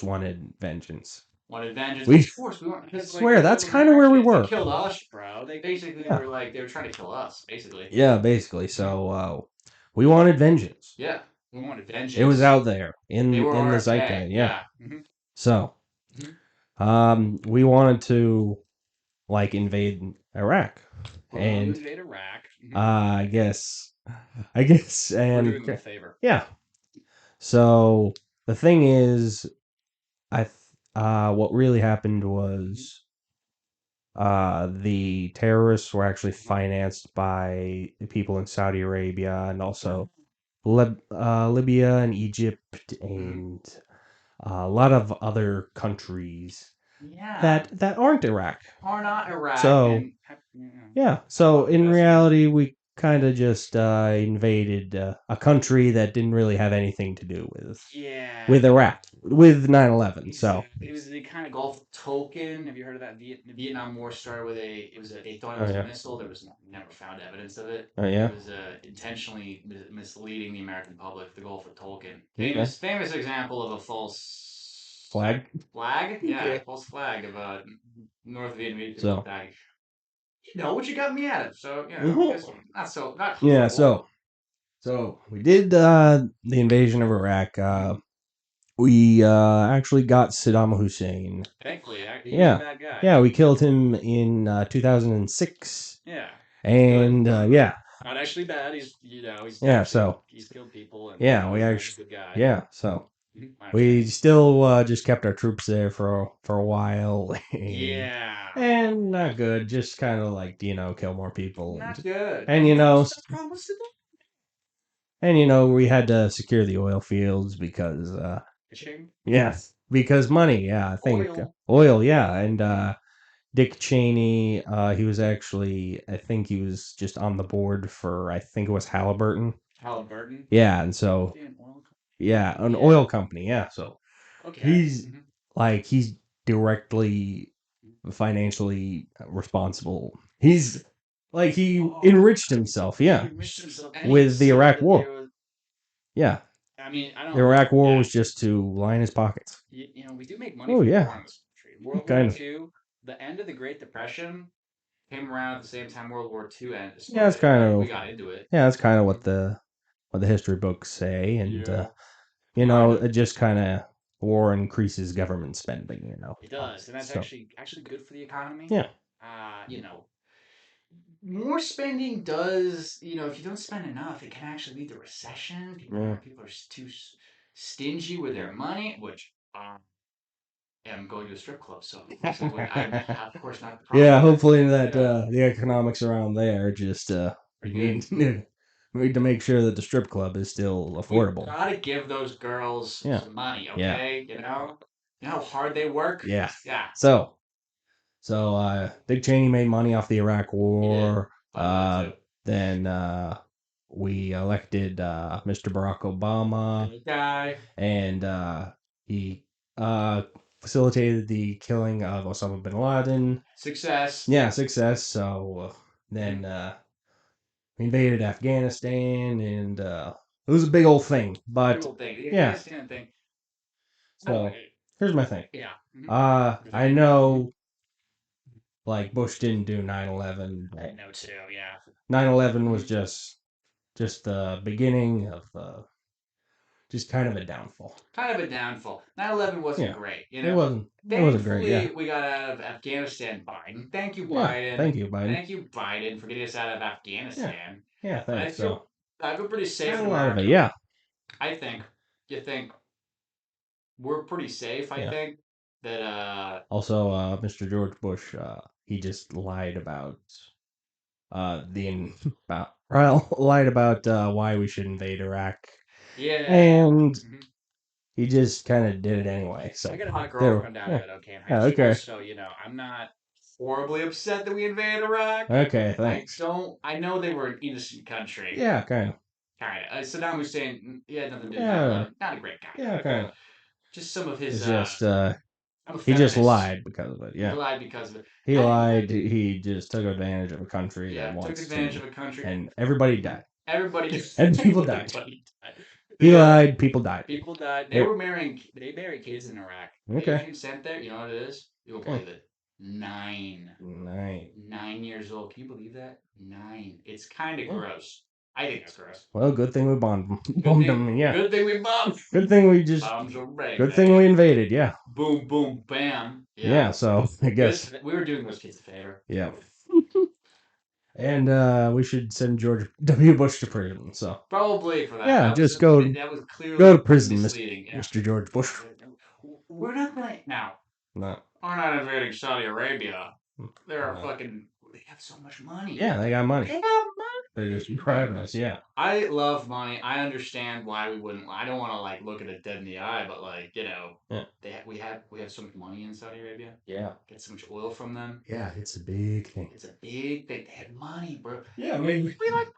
wanted vengeance. Wanted vengeance. We Of course, we weren't. I Because like swear that's those kind of where we Americans, they were. killed us, bro. They basically Yeah, were like they were trying to kill us, basically. yeah, basically. So we wanted vengeance. Yeah, we wanted It was vengeance. out there They were in the RFK. zeitgeist. Yeah. Yeah. So Mhm. we wanted to like invade Iraq, We wanted to and invade Iraq. I guess, I guess, We're and doing them a favor. yeah. So the thing is, what really happened was the terrorists were actually financed by the people in Saudi Arabia and also Libya and Egypt and a lot of other countries Yeah. that aren't Iraq. Are not Iraq So and yeah, so in reality, we kind of just invaded a country that didn't really have anything to do yeah. with Iraq with 9/11. So Exactly. It was the kind of Gulf token. Have you heard of that? The Vietnam War started with they thought it oh was a yeah, missile. There was never found evidence of it. oh It yeah, was intentionally misleading the American public. The Gulf of Tonkin. okay. Famous example of a false Flag. flag. Yeah, Yeah. false flag of North Vietnamese people So attacking. You know what you got me at it. So mhm. it's not Yeah, horrible. so we did the invasion of Iraq. We actually got Saddam Hussein. Thankfully, he was a Yeah, bad guy. yeah, we killed him in 2006, Yeah, and yeah, not actually bad. He's yeah. actually So he's killed people and yeah, we he's not a actually good guy. yeah. So My we understanding. still just kept our troops there for a while, Yeah, and not good. Just kind of like kill more people, not good. and we had to secure the oil fields because Fishing, yes, because money. Yeah, I think oil, oil. Yeah, and Dick Cheney. He was I think he was just on the board for. I think it was Halliburton. Halliburton. Yeah, and so An oil yeah, an Yeah. oil company. Yeah, so Okay. he's he's directly financially responsible. He's he enriched himself. He Yeah, enriched himself, and he with the saw Iraq that there War. was. Yeah, I mean, I the don't. Iraq War Yeah. was just to line his pockets. We do make money Oh from yeah, war in this country. World War kind of. II, the end of the Great Depression came around at the same time World War II Yeah, it's started, kind right? We of got into it. yeah, that's kind of what the history books say, and Yeah. Kind of. it just kind of war increases government spending. It does, and that's So actually good for the economy. yeah, More spending does, if you don't spend enough, it can actually lead to recession. yeah. People are too stingy with their money, which I am going to a strip club, so I'm of course not the Yeah, problem. hopefully that Yeah. the economics around there just Are we good. we need to make sure that the strip club is still We affordable. gotta give those girls Yeah. some money, Yeah. okay? You know how hard they work. Yeah. Yeah. So Dick Cheney made money off the Iraq He did. War. By the way, too. Then we elected Mr. Barack Obama, Good guy. and he uh facilitated the killing of Osama bin Laden. Success. Yeah, success. So then we invaded Afghanistan, and it was a big old thing. But Cool thing. The yeah, Afghanistan thing. so here's my thing. Yeah. I know like Bush didn't do 9/11. I know too. Yeah. 9/11 was just the beginning of just kind of a downfall. Kind of a downfall. 9/11 wasn't Yeah. great. It wasn't. It wasn't great. Yeah. We got out of Afghanistan, Biden. Thank you, Yeah. Biden. Thank you, Biden. Thank you, Biden, for getting us out of Afghanistan. Yeah. Thanks. I feel pretty safe in a lot of America. it. Yeah. I think. You think we're pretty safe? I think that. Also, Mr. George Bush, he just lied about lied about why we should invade Iraq. Yeah. And he just kind of did it anyway. So I got a hot girlfriend down there, okay, in high school. Okay. So I'm not horribly upset that we invaded Iraq. Okay, thanks. I know they were an innocent country. Yeah, kind of. Saddam Hussein, he had nothing to do with Yeah. that. Not a great guy. Yeah, kind of. Just some of his. It's just I'm a He just feminist. lied because of it. Yeah. He lied because of it. He lied. He just took advantage of a country that wants took advantage to, of a country, and everybody died. Everybody And people died. Everybody died. He lied. People died. People died. They were marrying. They married kids in Iraq. Okay. Asian sent there. You know what it is? You won't believe it. 9. 9 years old. Can you believe that? 9. It's kind of gross. I think that's gross. Well, good thing we bombed them. Yeah. Good thing we bombed. Good thing we just. Bombs are ready. Good thing we invaded. Yeah. Boom, boom, bam. Yeah. So I guess we were doing those kids a favor. Yeah. And we should send George W. Bush to prison. So probably for that. Yeah, that just was, go. That was clearly go to prison, misleading. Mr. George Bush. We're not going now. No. We're not invading Saudi Arabia. They're fucking. They have so much money. Yeah, they got money. They got money. They're just driving us. Yeah. I love money. I understand why we wouldn't. I don't want to like look at it dead in the eye, but like Yeah. we have so much money in Saudi Arabia. Yeah. Get so much oil from them. Yeah, it's a big thing. It's a big thing. They have money, bro. Yeah, I mean, we like.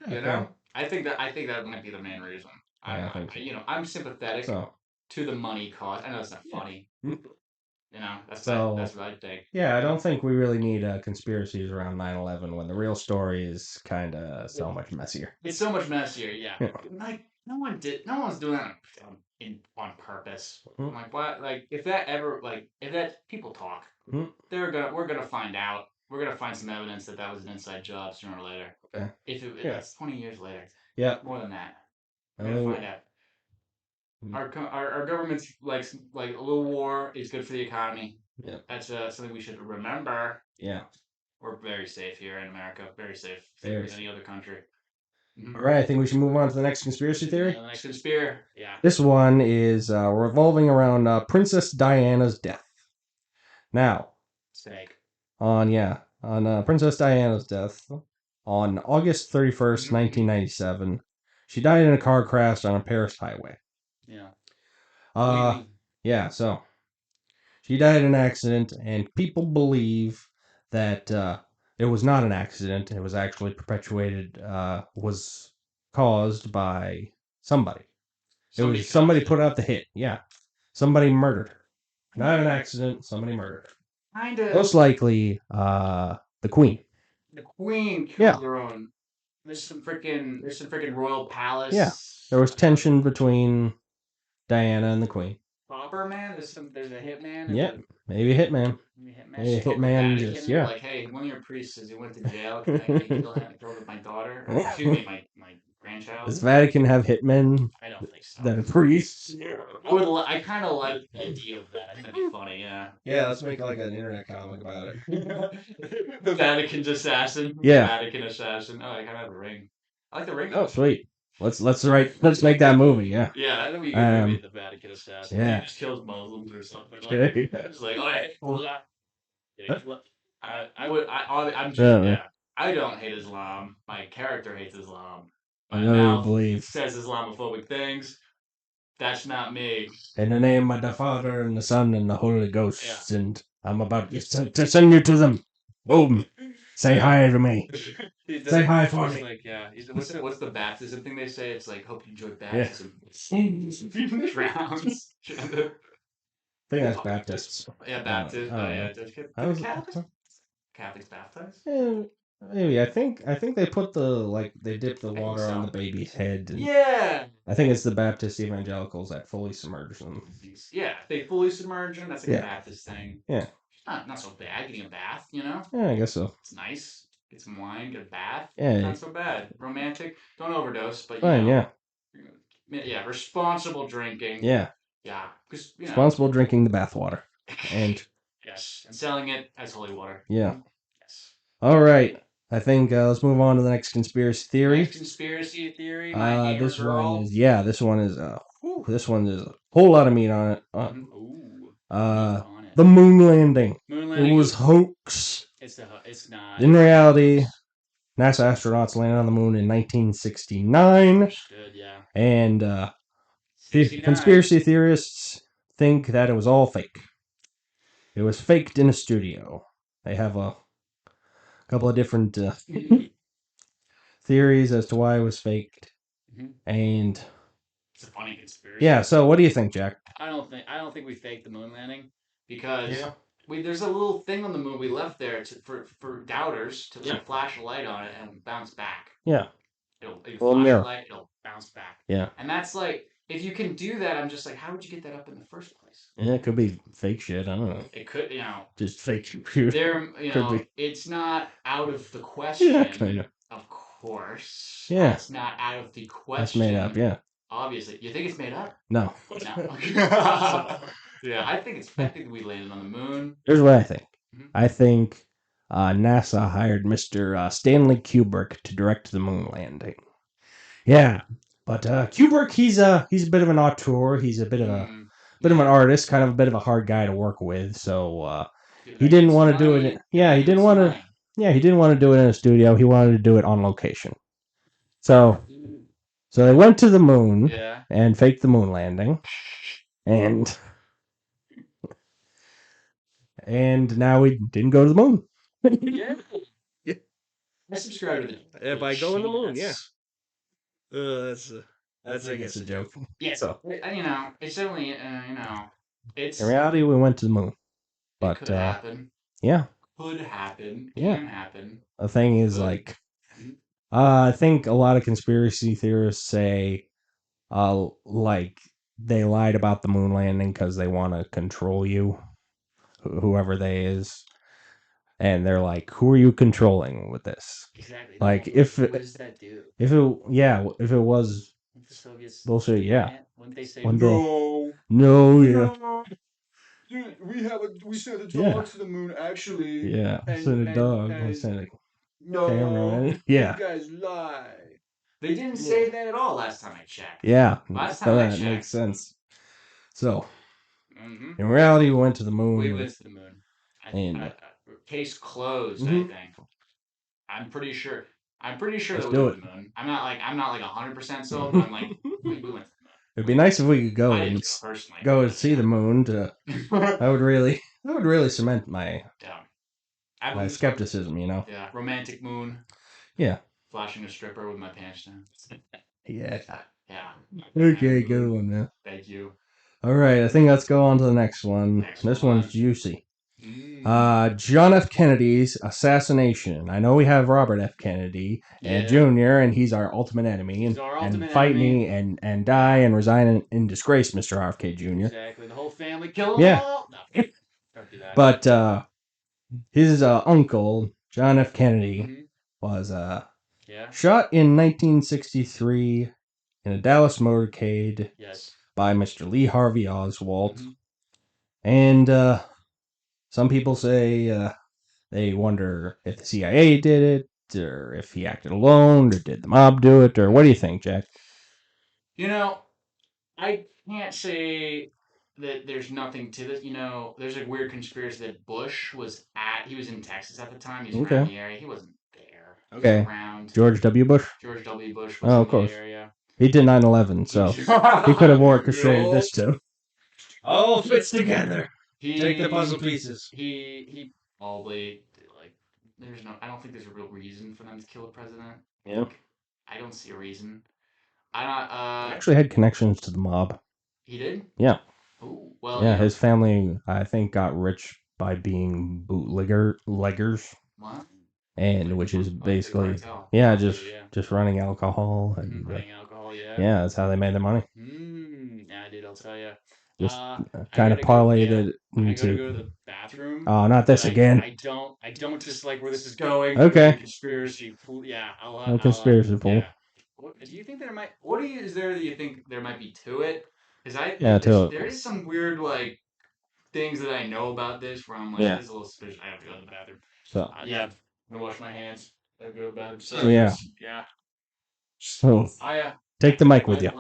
You know, I think that might be the main reason. I think so. I'm sympathetic to the money cause. I know it's not funny. You know, that's what I think. Yeah, I don't think we really need conspiracies around 9/11 when the real story is kind of so much messier. It's so much messier, yeah. Like no one's doing that on purpose. I'm like, what? Like if that people talk, we're gonna find out. We're gonna find some evidence that was an inside job sooner or later. Okay. If that's 20 years later. Yeah. More than that. We're gonna find out. Our government's like a little war is good for the economy. Yeah. That's something we should remember. Yeah. We're very safe here in America. Very safe than any other country. Mm-hmm. All right, I think we should move on to the next conspiracy theory. The next conspiracy. Yeah. This one is revolving around Princess Diana's death. Now. It's fake. On Princess Diana's death on August 31st, 1997. She died in a car crash on a Paris highway. Yeah. Yeah, so she died in an accident, and people believe that it was not an accident. It was actually was caused by somebody. Somebody put out the hit. Yeah. Somebody murdered her. Not an accident. Somebody murdered her. Kinda. Most likely, the Queen. The Queen killed her own. There's some freaking royal palace. Yeah. There was tension between Diana and the Queen. Popper man? There's a hitman? Yeah. Maybe a hitman. Maybe a hitman just, yeah. Like, hey, one of your priests says he went to jail. Can I kill with my daughter? Or, excuse me, my grandchild? Does Vatican have hitmen? I don't think so. That are priests? I kind of like the idea of that. That'd be funny, yeah. Yeah, let's make like an internet comic about it. The Vatican's assassin. Yeah. The Vatican assassin. Oh, I kind of have a ring. I like the ring. Oh, sweet. Let's make that movie. Yeah. Yeah, that'd be a good movie. The Vatican assassin. Yeah. He just kills Muslims or something. Like, it's like, oh, I don't hate Islam. My character hates Islam. My mouth says Islamophobic things. That's not me. In the name of the Father and the Son and the Holy Ghost, and I'm about to send you to them. Boom. Say hi to me. Say hi for me. Like, yeah. What's the baptism thing they say? It's like, hope you enjoy baptism. Yeah. Drowns. I think that's Baptists. Yeah, Baptist. Catholics baptized? Yeah, maybe. I think they put they dip the water on the baby's head. And yeah. I think it's the Baptist evangelicals that fully submerge them. Yeah, they fully submerge them. That's like a Baptist thing. Yeah. Not so bad getting a bath, you know? Yeah, I guess so. It's nice. Get some wine, get a bath. Yeah. Not so bad. Romantic. Don't overdose, but fine, yeah. Yeah, responsible drinking. Yeah. Yeah. Responsible drinking the bath water. And yes. And selling it as holy water. Yeah. Yes. All right. I think let's move on to the next conspiracy theory. Conspiracy theory. This one is a whole lot of meat on it. The moon landing. It was hoax. It's not. In reality, NASA astronauts landed on the moon in 1969. Good, yeah. And conspiracy theorists think that it was all fake. It was faked in a studio. They have a couple of different theories as to why it was faked. And it's a funny conspiracy. Yeah, so what do you think, Jack? I don't think we faked the moon landing. because there's a little thing on the moon we left there for doubters to flash a light on it and bounce back. Yeah. It'll Well, flash a mirror. light, it'll bounce back. Yeah. And that's like, if you can do that, I'm just like, how would you get that up in the first place? Yeah, it could be fake shit. I don't know. It could, just fake computer. It's not out of the question. Yeah, kind of. Of course. Yeah. It's not out of the question. It's made up. Yeah. Obviously, you think it's made up? No. No. Yeah, I think we landed on the moon. Here's what I think. I think NASA hired Mr. Stanley Kubrick to direct the moon landing. Yeah, but Kubrick, he's a bit of an auteur. He's a bit of an artist, kind of a bit of a hard guy to work with. So he didn't want to do it. Yeah, he didn't want to. Yeah, he didn't want to do it in a studio. He wanted to do it on location. So they went to the moon and faked the moon landing, and now we didn't go to the moon. Yeah. I subscribe to the. By going to the moon, yeah. That's I guess a joke. Yeah. So it's certainly it's. In reality, we went to the moon, but it could happen. Yeah. Could happen. Yeah. Can happen. The thing is, like, I think a lot of conspiracy theorists say, like, they lied about the moon landing because they want to control you, whoever they is. And they're like, who are you controlling with this? Exactly. Like, what does that do? If it was the Soviets bullshit, yeah. When they say no, yeah. We sent a dog to the moon, actually. Yeah, sent a dog. No, yeah. You guys lie. They didn't say that at all last time I checked. Yeah, last time I checked. Makes sense. So, in reality, we went to the moon. We went to the moon. Case closed. I think. I'm pretty sure that we went to the moon. I'm not like 100% sold, but I'm like we went to the moon. It'd be nice if we could go and see the moon. That would really cement my skepticism. Yeah, romantic moon. Yeah. Flashing a stripper with my pants down. Yeah. Yeah. Okay, good one, man. Thank you. All right, I think let's go on to the next one. This one's juicy. John F. Kennedy's assassination. I know we have Robert F. Kennedy Jr., and he's our ultimate enemy. And fight me and die and resign in disgrace, Mr. RFK Jr. Exactly. The whole family kill them all. No, don't do that. But his uncle, John F. Kennedy, was shot in 1963 in a Dallas motorcade by Mr. Lee Harvey Oswald. And some people say they wonder if the CIA did it, or if he acted alone, or did the mob do it, or what do you think, Jack? I can't say that there's nothing to this. There's a weird conspiracy that Bush was in Texas at the time. He was around the area. He wasn't there. Okay. He was around. George W. Bush? George W. Bush was in the area. He did 9/11, so he could have orchestrated this too. All fits together. Take the puzzle pieces. He probably I don't think there's a real reason for them to kill a president. Yeah. I don't see a reason. He actually had connections to the mob. He did? Yeah. Ooh, well. Yeah, his family, I think, got rich by being bootleggers. What? And which is basically just running alcohol and running alcohol. Yeah, that's how they made their money. Yeah, dude, I'll tell you. Just kind of parlayed it into. I gotta go to the bathroom. Oh, not this again. I don't just like where this is going. Okay. Conspiracy. Yeah, conspiracy pool. Yeah. Do you think there might? What is there that you think there might be to it? Because there is some weird things that I know about this where I'm like, this is a little suspicious. I have to go to the bathroom. So I'm gonna wash my hands. I have to go to the bathroom. So yeah. So take the mic with you.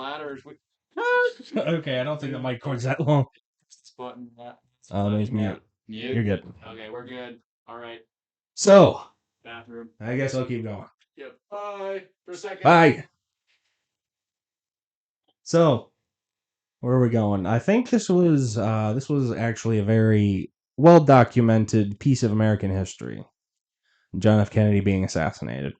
Okay, I don't think the mic cord's that long. This button. There's mute. You're good. Okay, we're good. All right. So bathroom. I guess I'll keep going. Yep. Bye for a second. Bye. So where are we going? I think this was actually a very well documented piece of American history. John F. Kennedy being assassinated. It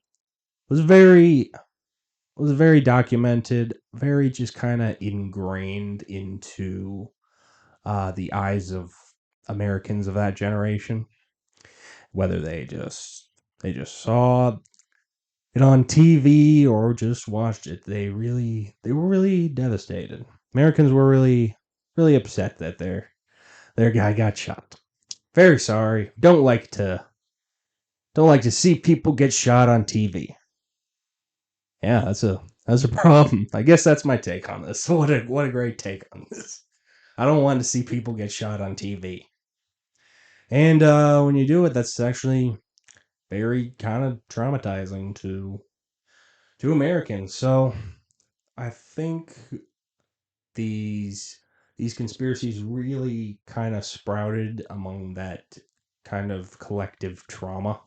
was very documented, very just kind of ingrained into the eyes of Americans of that generation, whether they just saw it on TV or just watched it, they were really devastated. Americans were really upset that their guy got shot. Very sorry. Don't like to see people get shot on TV. Yeah, that's a problem. I guess that's my take on this. What a great take on this. I don't want to see people get shot on TV. And when you do it, that's actually very kind of traumatizing to Americans. So I think these these conspiracies really kind of sprouted among that kind of collective trauma.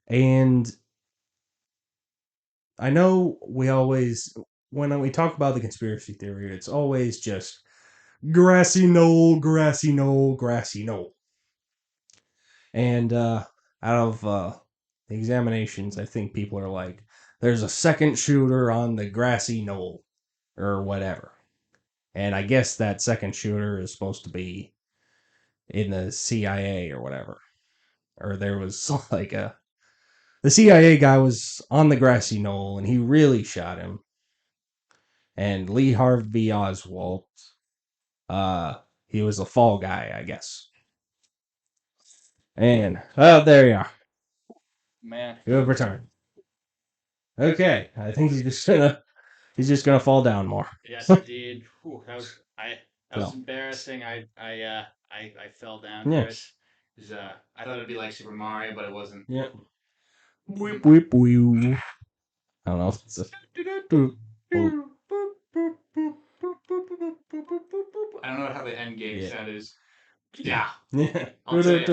And I know we always, when we talk about the conspiracy theory, it's always just grassy knoll, grassy knoll, grassy knoll. And out of the examinations, I think people are like, there's a second shooter on the grassy knoll or whatever. And I guess that second shooter is supposed to be in the CIA or whatever. Or there was like the CIA guy was on the grassy knoll and he really shot him. And Lee Harvey Oswald, he was a fall guy, I guess. And there you are. Man, You have returned. Okay, I think he's just gonna fall down more. Yes, indeed. Whew, that was So. embarrassing. I fell down, Yeah. Chris. I thought it'd be like Super Mario, but it wasn't. Yeah. Whip whip wheel. I don't know if it's a. I don't know how the end game Yeah. sound is. Yeah. Yeah. I'll tell you.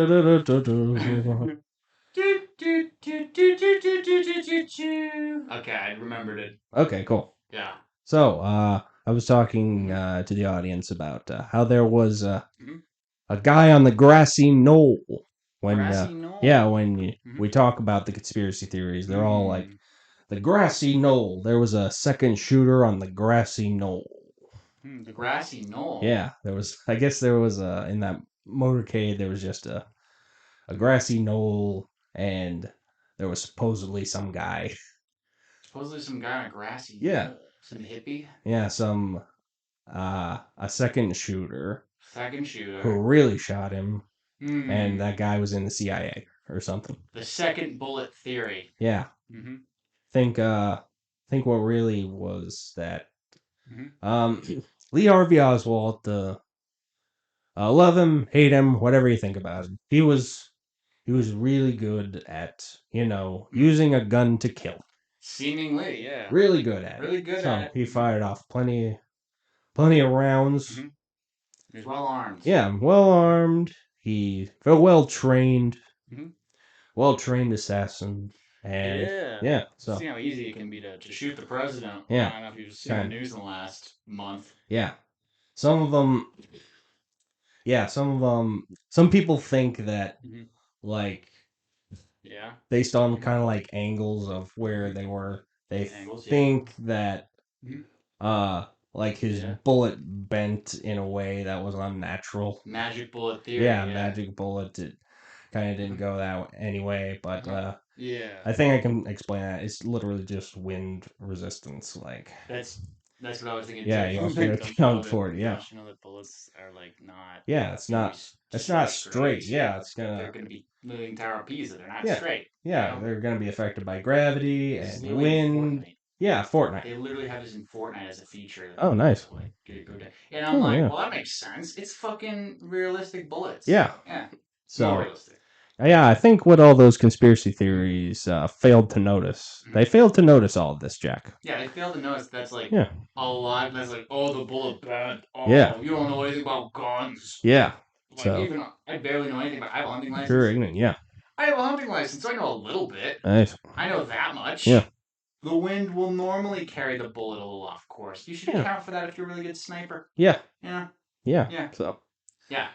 Okay, I remembered it. Okay, cool. Yeah. So, I was talking to the audience about how there was Mhm. a guy on the grassy knoll. When Grassy knoll. yeah, when Mhm. we talk about the conspiracy theories, they're all like Mm. the grassy knoll. There was a second shooter on the grassy knoll. The grassy knoll. Yeah, there was. I guess there was in that motorcade. There was just a grassy knoll, and there was supposedly some guy. Supposedly some guy on a grassy Yeah. knoll. Some hippie. Yeah, some a second shooter Second shooter. who really shot him, and Hmm. that guy was in the CIA or something. The second bullet theory. Yeah. Mm-hmm. Think what really was that Mm-hmm. Lee Harvey Oswald, love him, hate him, whatever you think about him. He was really good at, using a gun to kill. Seemingly, yeah. Really good at Really it. good So at it. he fired off plenty of rounds. Mm-hmm. He was well armed. Yeah, well armed. He felt well trained. Mm-hmm. Well trained assassin. And yeah, so see how easy it can be to shoot the president. Yeah. I don't know if you've seen the news in the last month. yeah. Some of them some people think that Mhm. like Yeah. based on kind of like angles of where they were, they Angles, yeah. think that Mhm. like his Yeah. bullet bent in a way that was unnatural. Magic bullet theory. Yeah, magic bullet. It kind of didn't go that anyway, but Yeah. I think I can explain that. It's literally just wind resistance. Like That's what I was thinking. Yeah, too. you also Like, gotta count for it. Yeah, Don't you know that bullets are like not? yeah, it's not straight. Yeah, it's They're gonna gonna be moving Tower of Pisa. They're not Yeah. straight. yeah, You know? they're gonna be affected by gravity This is and literally in wind. Fortnite. Yeah, Fortnite. They literally have this in Fortnite as a feature. Oh, nice. Like, go down. And I'm like, yeah. well, that makes sense. It's fucking realistic bullets. Yeah. Yeah. So More realistic. yeah, I think what all those conspiracy theories failed to notice. They failed to notice all of this, Jack. Yeah, they failed to notice that's like Yeah. a lot. That's like, oh, the bullet bent. Oh, Yeah. you don't know anything about guns. Yeah. Like, So even I barely know anything about. I have a hunting license. you're ignorant. Yeah. I have a hunting license, so I know a little bit. Nice. I know that much. Yeah. The wind will normally carry the bullet a little off course. You should account for that if you're a really good sniper. Yeah. Yeah. Yeah. Yeah. So. Yeah.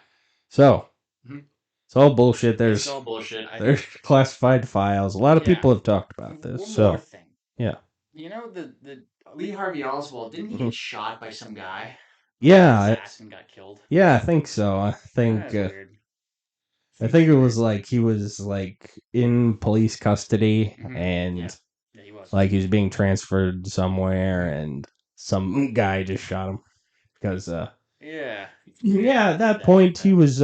So. Mhm. It's all bullshit. It's all bullshit. There's classified files. A lot of people have talked about this. One more thing. Yeah. You know the Lee Harvey Oswald, didn't he get shot by some guy? Yeah, assassin got killed. yeah, I think so. I think That's weird. I think it was like he was like in police custody and Yeah, he was. like he was being transferred somewhere and some guy just shot him because yeah, at that point he was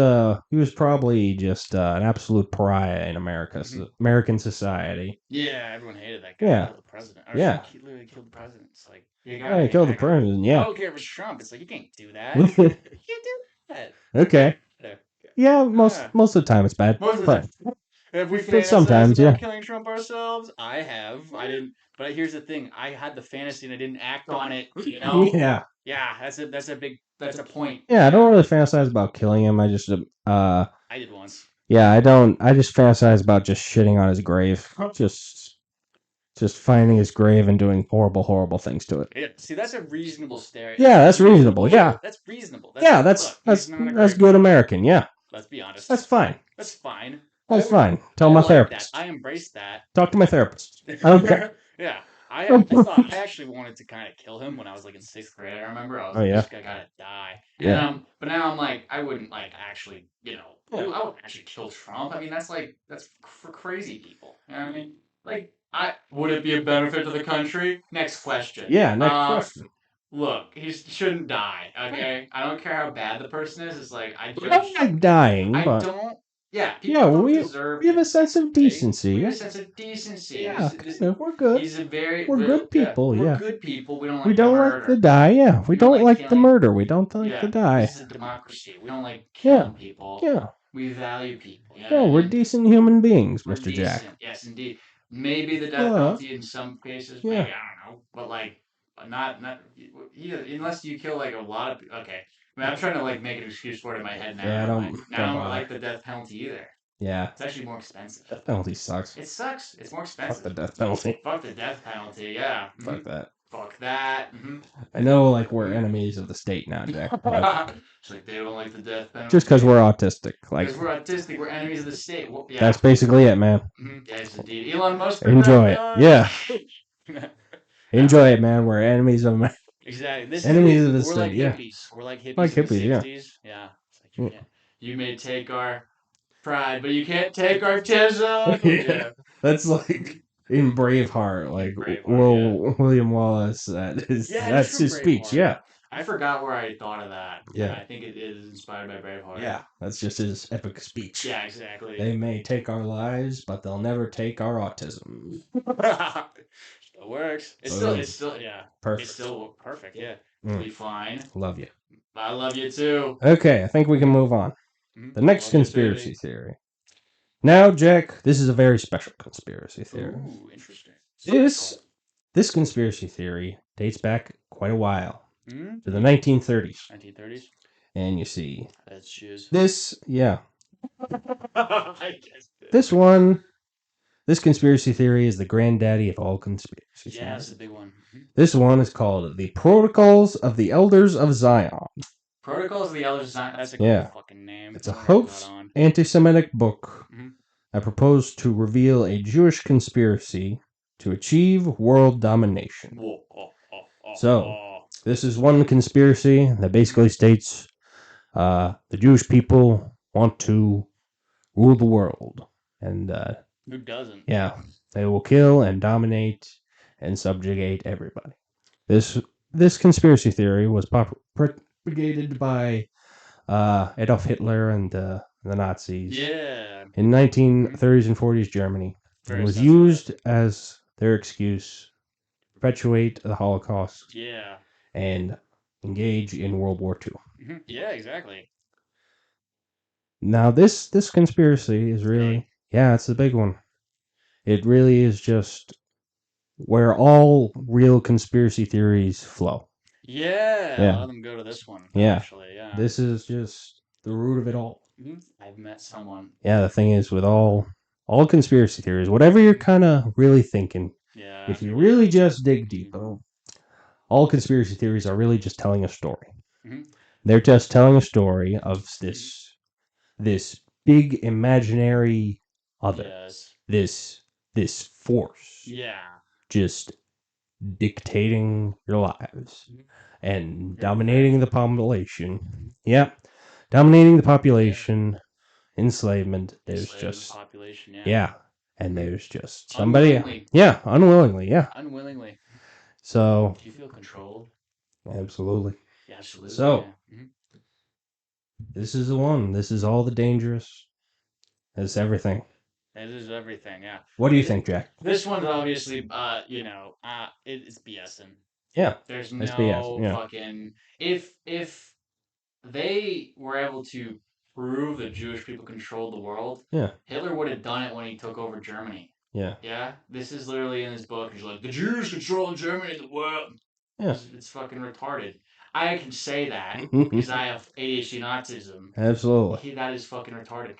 probably just an absolute pariah in American society. Yeah, everyone hated that guy. Yeah. He killed the president. Or Yeah. he literally killed the president. It's like, you Yeah, gotta he be killed the accurate. president. I Yeah. don't care if it's Trump. It's like, you can't do that. You can't do that. Okay. Yeah, most of the time it's bad. Most of the but time. Have we but fantasized sometimes, about yeah. killing Trump ourselves? I have. I didn't. But here's the thing: I had the fantasy and I didn't act on it. You know? Yeah. Yeah, that's a point. Yeah, I don't really fantasize about killing him. I just I did once. yeah, I don't. I just fantasize about just shitting on his grave, just finding his grave and doing horrible, horrible things to it. Yeah, see, that's a reasonable stereotype. Yeah, that's reasonable. Yeah, that's reasonable. yeah, that's good American. Yeah, let's be honest. That's fine. That's fine. That's fine. Tell my therapist. I embrace that. Talk to my therapist. I don't care. Yeah. I thought I actually wanted to kind of kill him when I was like in 6th grade. I remember I was like, this guy gotta die. Yeah. And, but now I'm like, I wouldn't like actually, I wouldn't actually kill Trump. I mean, that's for crazy people. You know what I mean? Like, would it be a benefit to the country? Next question. Yeah, next question. Look, he shouldn't die. Okay, I don't care how bad the person is. It's like I don't like dying, but don't. Yeah, people we deserve. We have a sense of decency. We have a sense of decency. Yeah, we're good. We're good people. We're Yeah, good people. We don't like. We don't like to die. Yeah, we don't like the murder. We don't like to die. This is a democracy. We don't like killing people. Yeah. We value people. Yeah, we're decent human beings, Mr. Jack. Yes, indeed. Maybe the death penalty in some cases. Maybe, I don't know, but like not unless you kill like a lot of. Okay, I mean, I'm trying to like make an excuse for it in my head now. Yeah, I don't like the death penalty either. Yeah, it's actually more expensive. Death penalty sucks. It sucks. It's more expensive. Fuck the death penalty. Fuck the death penalty. Yeah. Fuck that. Fuck that. I know, like we're enemies of the state now, Jack. It's like they don't like the death penalty. Just because we're autistic, like because we're autistic, we're enemies of the state. Well, yeah. That's basically it, man. Yes, indeed. Elon Musk. Enjoy it. Yeah. Enjoy it, man. We're enemies of America. Exactly. Enemies of the state. Like yeah. We're like hippies. Yeah. Yeah. It's like you may take our pride, but you can't take our tism. Yeah. That's like in Braveheart, like William Wallace. That's his speech. Yeah. I forgot where I thought of that. Yeah. I think it is inspired by Braveheart. Yeah. That's just his epic speech. Yeah, exactly. They may take our lives, but they'll never take our autism. It works. It's still, yeah. Perfect. It's still perfect, yeah. It'll be fine. Love you. I love you too. Okay, I think we can move on. The next conspiracy theory. Now, Jack, this is a very special conspiracy theory. Ooh, interesting. This conspiracy theory dates back quite a while to the 1930s. 1930s. And you see, that's shoes. This, yeah. I guess. This conspiracy theory is the granddaddy of all conspiracy theories. Yeah, that's the big one. This one is called The Protocols of the Elders of Zion. Protocols of the Elders of Zion? That's a cool fucking name. It's a hoax, anti-Semitic book that proposed to reveal a Jewish conspiracy to achieve world domination. So, this is one conspiracy that basically states the Jewish people want to rule the world. And who doesn't? Yeah, they will kill and dominate and subjugate everybody. This conspiracy theory was propagated by Adolf Hitler and the Nazis. Yeah. In 1930s and 40s Germany. It was used as their excuse to perpetuate the Holocaust. Yeah. And engage in World War II. Yeah, exactly. Now this conspiracy is really it's the big one. It really is just where all real conspiracy theories flow. Yeah. A lot of them go to this one. Yeah. Actually, yeah. This is just the root of it all. I've met someone. Yeah, the thing is with all conspiracy theories, whatever you're kind of really thinking, if you really just dig deep, all conspiracy theories are really just telling a story. They're just telling a story of this big imaginary other. This force. Yeah. Just dictating your lives. and dominating the population. Yeah, dominating the population, enslavement. There's just the population. yeah, and there's just somebody. Unwillingly. Yeah, unwillingly. Yeah. Unwillingly. So Do you feel controlled? absolutely. Yeah, absolutely. So Yeah. this is the one. This is all the dangerous. It's everything. It is everything. Yeah. What do you think, Jack? This one's obviously, it's BSing. Yeah, There's it's BS. no Yeah, fucking if they were able to prove that Jewish people controlled the world, yeah, Hitler would have done it when he took over Germany. yeah, Yeah, this is literally in his book. He's like, the Jews control Germany and the world. yeah. It's fucking retarded. I can say that because I have ADHD and autism. Absolutely. That is fucking retarded.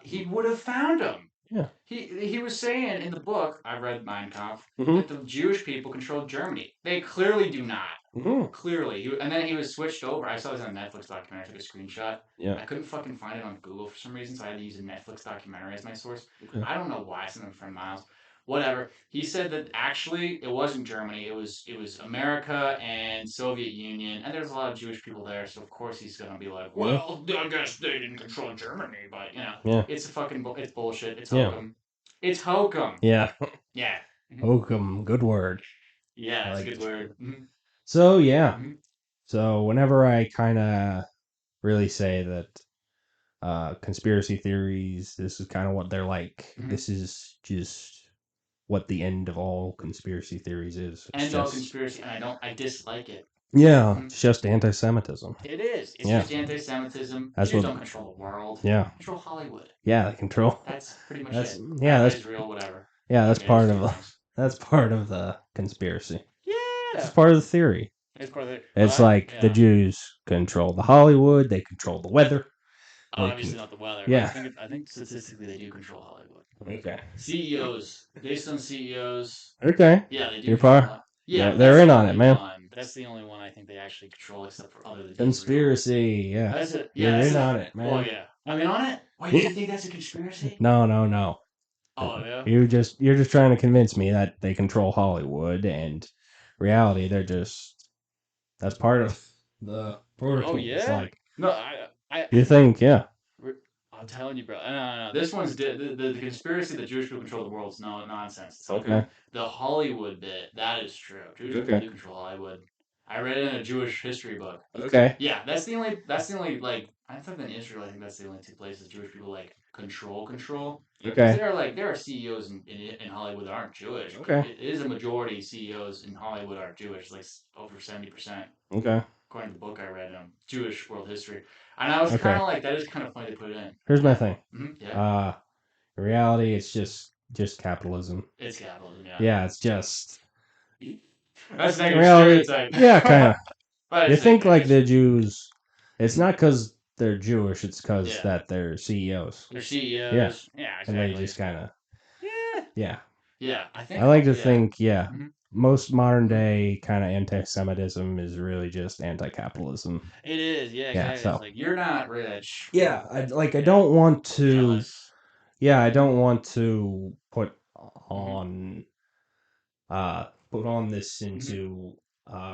He would have found him. Yeah. He was saying in the book, I read Mein Kampf, Mhm. that the Jewish people controlled Germany. They clearly do not. Mhm. Clearly. And then he was switched over. I saw this on a Netflix documentary. I took a screenshot. Yeah. I couldn't fucking find it on Google for some reason, so I had to use a Netflix documentary as my source. Okay. I don't know why. I sent my friend Miles. Whatever. He said that actually it wasn't Germany. It was America and Soviet Union, and there's a lot of Jewish people there. So of course he's gonna be like, well, I guess they didn't control Germany, but Yeah. it's a fucking it's bullshit. It's Yeah. hokum. It's hokum. Yeah. Yeah. Hokum. Good word. Yeah, it's a good word. So yeah. So whenever I kind of really say that conspiracy theories, this is kind of what they're like. This is just what the end of all conspiracy theories is. End all conspiracy, and I dislike it. Yeah, it's just anti-Semitism. It is. It's just anti-Semitism. Jews don't control the world. Yeah. Control Hollywood. Yeah, they control. That's pretty much it. Yeah, that's Israel, whatever. Yeah, that's Okay, part there's of two things. that's part of the conspiracy. Yeah. It's part of the theory. It's part of it. It's like the Jews control the Hollywood, they control the weather. Obviously not the weather. Yeah. I think statistically they do control Hollywood. Okay. CEOs, based on CEOs. Okay. Yeah, they do. You're far. Yeah, they're in on it, man. That's the only one I think they actually control, except for other than conspiracy. Yeah. That's it. You're in on it, man. Oh yeah, I'm in on it. Wait, do you think that's a conspiracy? No. Oh yeah. You're just trying to convince me that they control Hollywood, and reality that's part of the protocol. Oh yeah. It's like, no, you think, yeah. I'm telling you, bro. No. This one's the conspiracy that Jewish people control the world is no nonsense. It's Okay. The Hollywood bit, that is true. Jewish people do control Hollywood. I read it in a Jewish history book. Okay. Yeah, that's the only like I thought in Israel I think that's the only two places Jewish people like control. Okay. There are CEOs in Hollywood that aren't Jewish. Okay. It is a majority CEOs in Hollywood are Jewish, like over 70%. Okay. According to the book I read, Jewish World History, and I was kind of like, that is kind of funny to put it in. Here's my thing. Yeah. In reality, it's just capitalism. It's capitalism. Yeah. Yeah, it's just. That's negative stereotype. Yeah, kind of. You think like the Jews. Jews? It's not because they're Jewish. It's because that they're CEOs. They're CEOs. Yeah. Exactly. And they just kind of. Yeah. Yeah. I like to think. Yeah. Most modern day kind of anti-Semitism is really just anti-capitalism. It is, yeah. Yeah, exactly. It's like, you're not rich. Yeah, I don't want to. Jealous. Yeah, I don't want to put on this into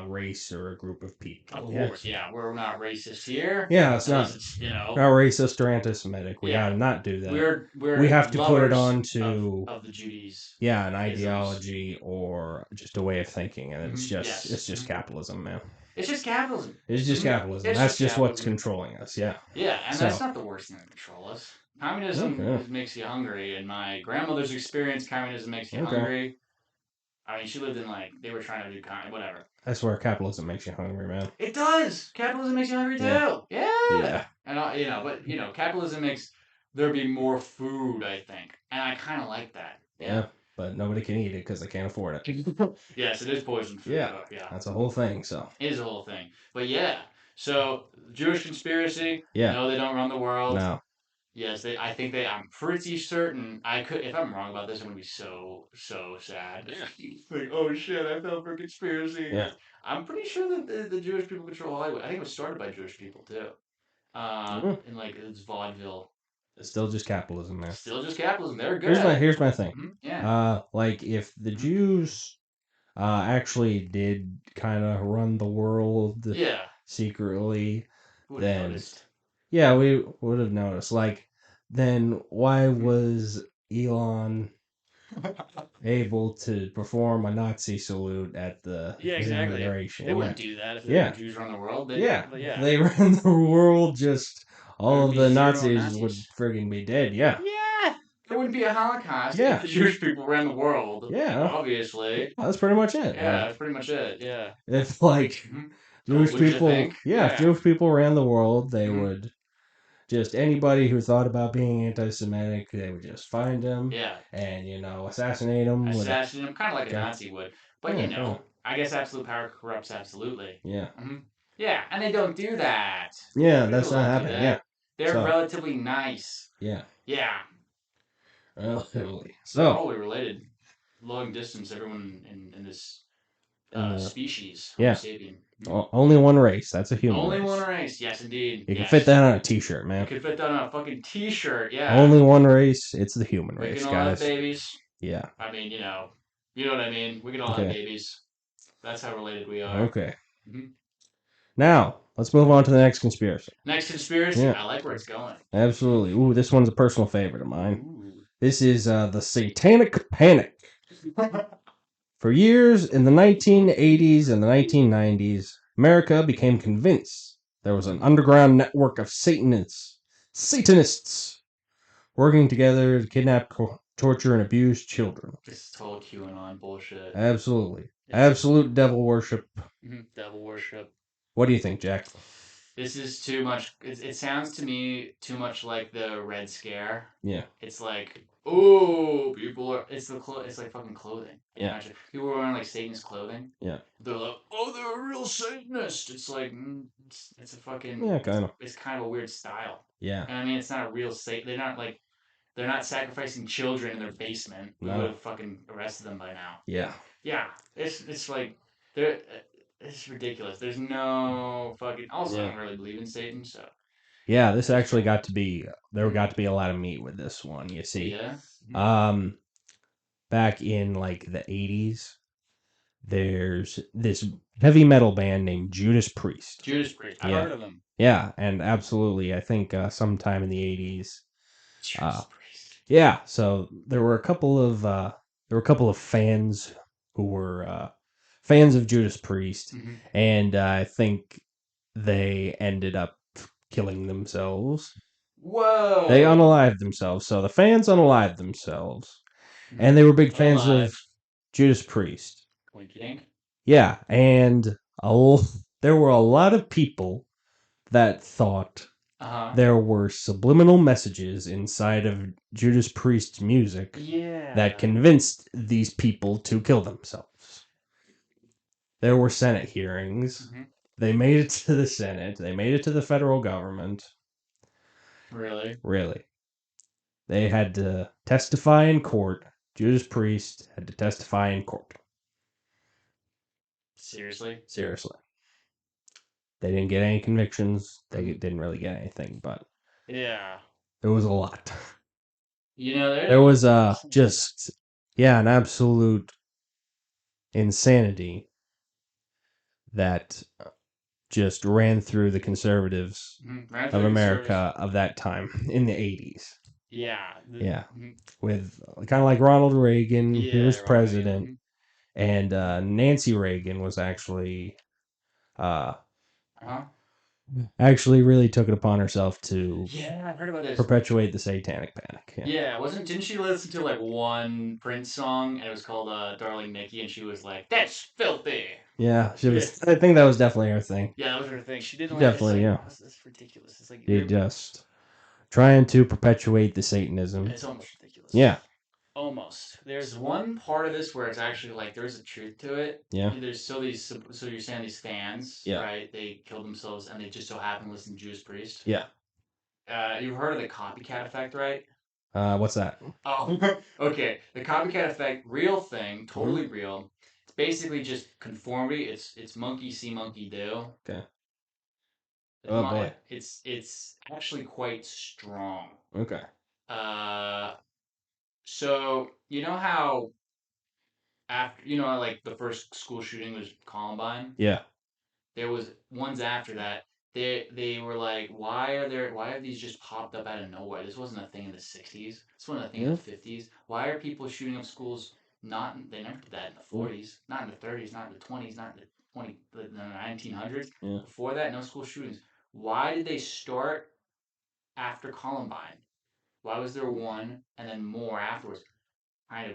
race or a group of people. Of course, yeah. We're not racist here. Yeah, it's not. It's, not racist or anti-Semitic. We gotta not do that. We have to put it on to of the Judies. Yeah, an ideology or just a way of thinking, and it's just capitalism, man. It's just capitalism. It's just capitalism. That's just what's controlling us. Yeah. Yeah, and that's not the worst thing to control us. Communism makes you hungry. In my grandmother's experience, communism makes you hungry. I mean, she lived in they were trying to do whatever. That's where capitalism makes you hungry, man. It does. Capitalism makes you hungry too. Yeah. And capitalism makes there be more food, I think, and I kind of like that. Yeah. But nobody can eat it because they can't afford it. Yes, it is poison food. Yeah. That's a whole thing. So it is a whole thing. But yeah. So Jewish conspiracy. Yeah. No, they don't run the world. No. Yes, I'm pretty certain if I'm wrong about this, I'm gonna be so sad. Like, oh shit, I fell for conspiracy. Yeah. I'm pretty sure that the Jewish people control Hollywood. I think it was started by Jewish people too. In it's vaudeville. It's still just capitalism, man. Still just capitalism. They're good. Here's my thing. Yeah. Like if the Jews actually did kind of run the world secretly, then yeah, we would have noticed. Like, then why was Elon able to perform a Nazi salute at the inauguration? They wouldn't do that if they let Jews run the world. They ran the world. Just all of the Nazis would friggin' be dead. Yeah. There wouldn't be a Holocaust if the Jewish people ran the world. Yeah. Obviously. That's pretty much it. That's pretty much it. Yeah. If like Jewish people, if Jewish people ran the world, they would just anybody who thought about being anti-Semitic, they would just find them, and assassinate them. Assassinate them, kind of like a Nazi would. But I guess absolute power corrupts absolutely. Yeah. Yeah, and they don't do that. Yeah, that's not happening. Yeah. They're relatively nice. Yeah. Yeah. Relatively. So probably related, long distance. Everyone in this species. Homo sapien. Only one race. That's a human. Only one race. Yes, indeed. You can fit that on a T-shirt, man. You can fit that on a fucking T-shirt. Yeah. Only one race. It's the human race, we can guys. all have babies. Yeah. I mean, you know what I mean. We can all have babies. That's how related we are. Okay. Now, let's move on to the next conspiracy. Next conspiracy? Yeah. I like where it's going. Absolutely. Ooh, this one's a personal favorite of mine. Ooh. This is the Satanic Panic. For years in the 1980s and the 1990s, America became convinced there was an underground network of Satanists working together to kidnap, torture, and abuse children. This is total QAnon bullshit. Absolutely. Absolute devil worship. Devil worship. What do you think, Jack? This is too much. It sounds to me too much like the Red Scare. Yeah. It's like, ooh, people are. It's like fucking clothing. Yeah. People are wearing like Satanist clothing. Yeah. They're like, oh, they're a real Satanist. It's like, it's a fucking. Yeah, kind of. It's kind of a weird style. Yeah. And I mean, it's not a real Satan. They're not sacrificing children in their basement. We would have fucking arrested them by now. Yeah. Yeah. It's like they're. It's ridiculous. There's no fucking. Also, I don't really believe in Satan, so. Yeah, this actually got to be. There got to be a lot of meat with this one. You see. Yeah. Back in like the 80s, there's this heavy metal band named Judas Priest. Judas Priest. I've heard of them. Yeah, and absolutely, I think sometime in the 80s. Judas Priest. Yeah, so there were a couple of fans who were fans of Judas Priest, and I think they ended up killing themselves. Whoa! They unalived themselves. So the fans unalived themselves, and they were big fans of Judas Priest. Winky dink. Yeah, and there were a lot of people that thought there were subliminal messages inside of Judas Priest's music that convinced these people to kill themselves. There were Senate hearings. They made it to the Senate. They made it to the federal government. Really? Really. They had to testify in court. Judas Priest had to testify in court. Seriously? Seriously. They didn't get any convictions. They didn't really get anything, but yeah, there was a lot. There was just an absolute insanity that just ran through the conservatives of America of that time in the 80s. Yeah. With kind of like Ronald Reagan, who was president, and Nancy Reagan was actually actually really took it upon herself to I heard about this. Perpetuate the Satanic Panic. Didn't she listen to like one Prince song and it was called Darling Nikki, and she was like, that's filthy. Yeah, she was. I think that was definitely her thing. Yeah, that was her thing. She didn't definitely That's ridiculous. It's like you're just trying to perpetuate the Satanism. It's almost ridiculous. Yeah. Almost. There's one part of this where it's actually like there's a truth to it. Yeah. So you're saying these fans, right? They killed themselves and they just so happen to listen to Judas Priest. Yeah. You've heard of the copycat effect, right? What's that? Oh, okay. The copycat effect, real thing, totally real. It's basically just conformity. It's monkey see, monkey do. Okay. Boy. It's actually quite strong. Okay. So you know how after like the first school shooting was Columbine. Yeah. There was ones after that. They were like, why have these just popped up out of nowhere? This wasn't a thing in the '60s. This wasn't a thing in the '50s. Why are people shooting up schools? They never did that in the '40s, not in the '30s, not in the '20s, not in the 1900s. Yeah. Before that, no school shootings. Why did they start after Columbine? Why was there one and then more afterwards? Kind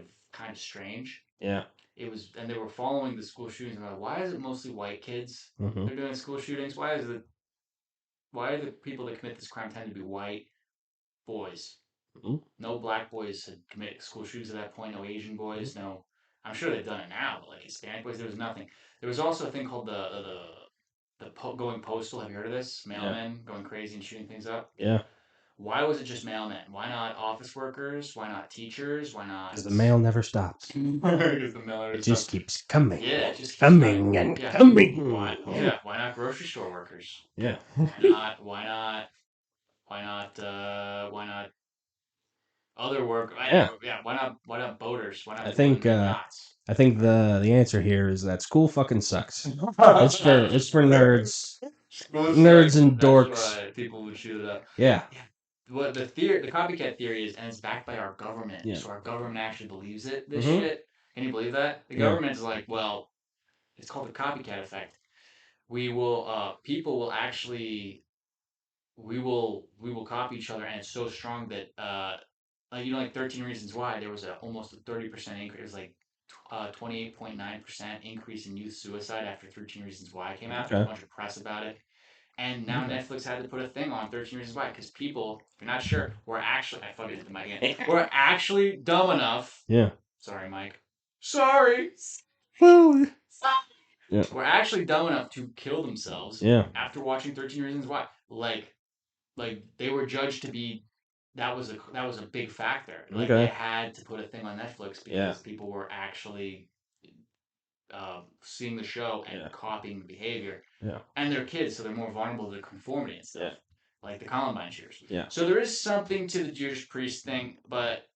of strange. Yeah. It was, and they were following the school shootings. And like, why is it mostly white kids? They're doing school shootings. Why are the people that commit this crime tend to be white boys? No black boys had committed school shootings at that point. No Asian boys. No, I'm sure they've done it now, but like Hispanic boys, there was nothing. There was also a thing called the going postal. Have you heard of this? Mailmen going crazy and shooting things up. Yeah. Why was it just mailmen? Why not office workers? Why not teachers? Why not? Because the mail never stops. Because the mail never It just keeps coming. Yeah, it just keeps coming and coming. Why? Yeah, why not grocery store workers? Yeah. Why not other work? Yeah. Why not boaters? Why not I think yachts? I think the answer here is that school fucking sucks. It's for nerds. Nerds and dorks. That's right. People would shoot it up. Yeah. What the copycat theory is, and it's backed by our government. Yeah. So our government actually believes it. This shit. Can you believe that? The government's like, well, it's called the copycat effect. People will actually, we will copy each other, and it's so strong that, like 13 Reasons Why, there was almost a 30% increase. It was like 28.9% increase in youth suicide after 13 Reasons Why came out. There's a bunch of press about it. And now Netflix had to put a thing on 13 Reasons Why, because people, if you're not sure, we're actually, I fucking hit the mic again. We're actually dumb enough. Yeah. Sorry, Mike. Sorry. Yeah. We're actually dumb enough to kill themselves. Yeah. After watching 13 Reasons Why. Like they were judged to be, that was a big factor. Like they had to put a thing on Netflix because people were actually seeing the show and copying the behavior. Yeah. And they're kids, so they're more vulnerable to conformity and stuff. Yeah. Like the Columbine shooters. Yeah. So there is something to the Jewish priest thing, but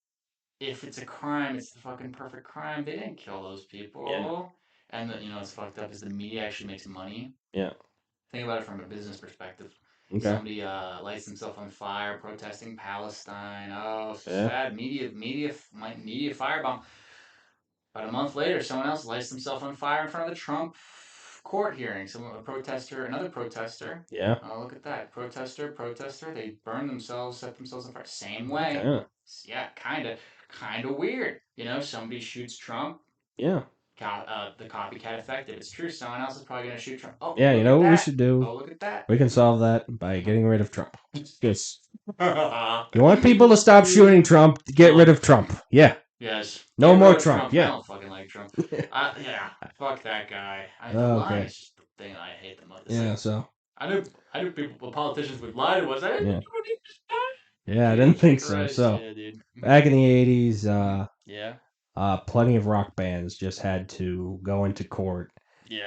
if it's a crime, it's the fucking perfect crime. They didn't kill those people. Yeah. And what's fucked up is the media actually makes money. Yeah. Think about it from a business perspective. Okay. Somebody lights himself on fire protesting Palestine. Oh, sad. Media firebomb. About a month later, someone else lights themselves on fire in front of the Trump court hearing. Another protester. Yeah. Oh, look at that. Protester. They burn themselves, set themselves on fire. Same way. Okay. Yeah, kind of weird. Somebody shoots Trump. Yeah. The copycat effect. If it's true, someone else is probably going to shoot Trump. Oh, yeah, you know what we should do? Oh, look at that. We can solve that by getting rid of Trump. Yes. You want people to stop shooting Trump, get rid of Trump. Yeah. Yes. No more Trump. Yeah. I don't fucking like Trump. Yeah. Fuck that guy. The lie is just the thing I hate the most. Yeah, so. I knew politicians would lie to us. I didn't Yeah, I didn't think so. So, back in the 80s, plenty of rock bands just had to go into court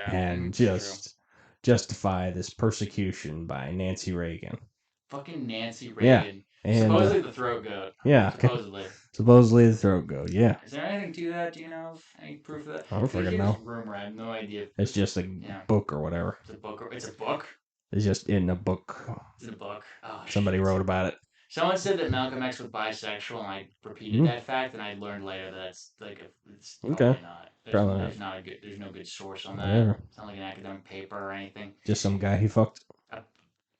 and just justify this persecution by Nancy Reagan. Fucking Nancy Reagan. Yeah. And, supposedly the throat goat. Yeah. Supposedly the throat goat, yeah. Is there anything to that? Do you know any proof of that? I don't fucking know. Rumor, I have no idea. It's just a book or whatever. It's a book. It's a book? It's just in a book. It's in a book. Oh, somebody wrote about it. Someone said that Malcolm X was bisexual, and I repeated that fact, and I learned later that it's probably not. There's no good source on that. It's not like an academic paper or anything. Just some guy he fucked.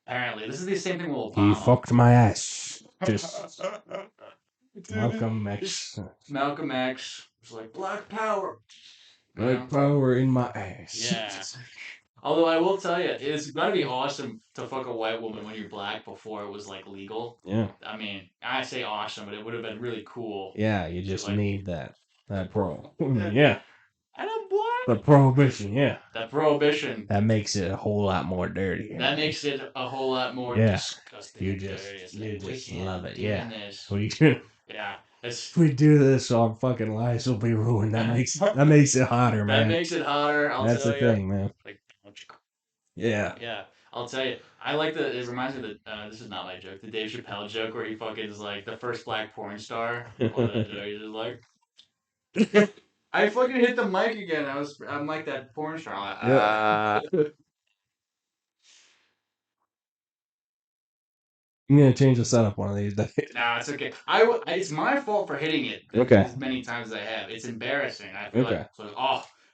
Apparently, this is the same thing with Obama. He fucked my ass. Just Malcolm X. Malcolm X was like, Black Power. Black power in my ass. Yeah. Although I will tell you, it's gotta be awesome to fuck a white woman when you're black before it was like legal. Yeah. I mean, I say awesome, but it would have been really cool. Yeah, you just need that pro. Yeah. And I'm black. The prohibition, yeah. That prohibition. That makes it a whole lot more dirty. That makes it a whole lot more disgusting. You just love it, yeah. Yeah. If we do this, our fucking lives will be ruined. That makes it hotter, man. That makes it hotter. That's the thing, man. Like, yeah. Yeah. I'll tell you. It reminds me of this is not my joke, the Dave Chappelle joke where he fucking is like the first black porn star. He's just like, I fucking hit the mic again. I'm like that porn star. I'm gonna change the setup one of these days. Nah, it's okay. It's my fault for hitting it as many times as I have. It's embarrassing. I feel like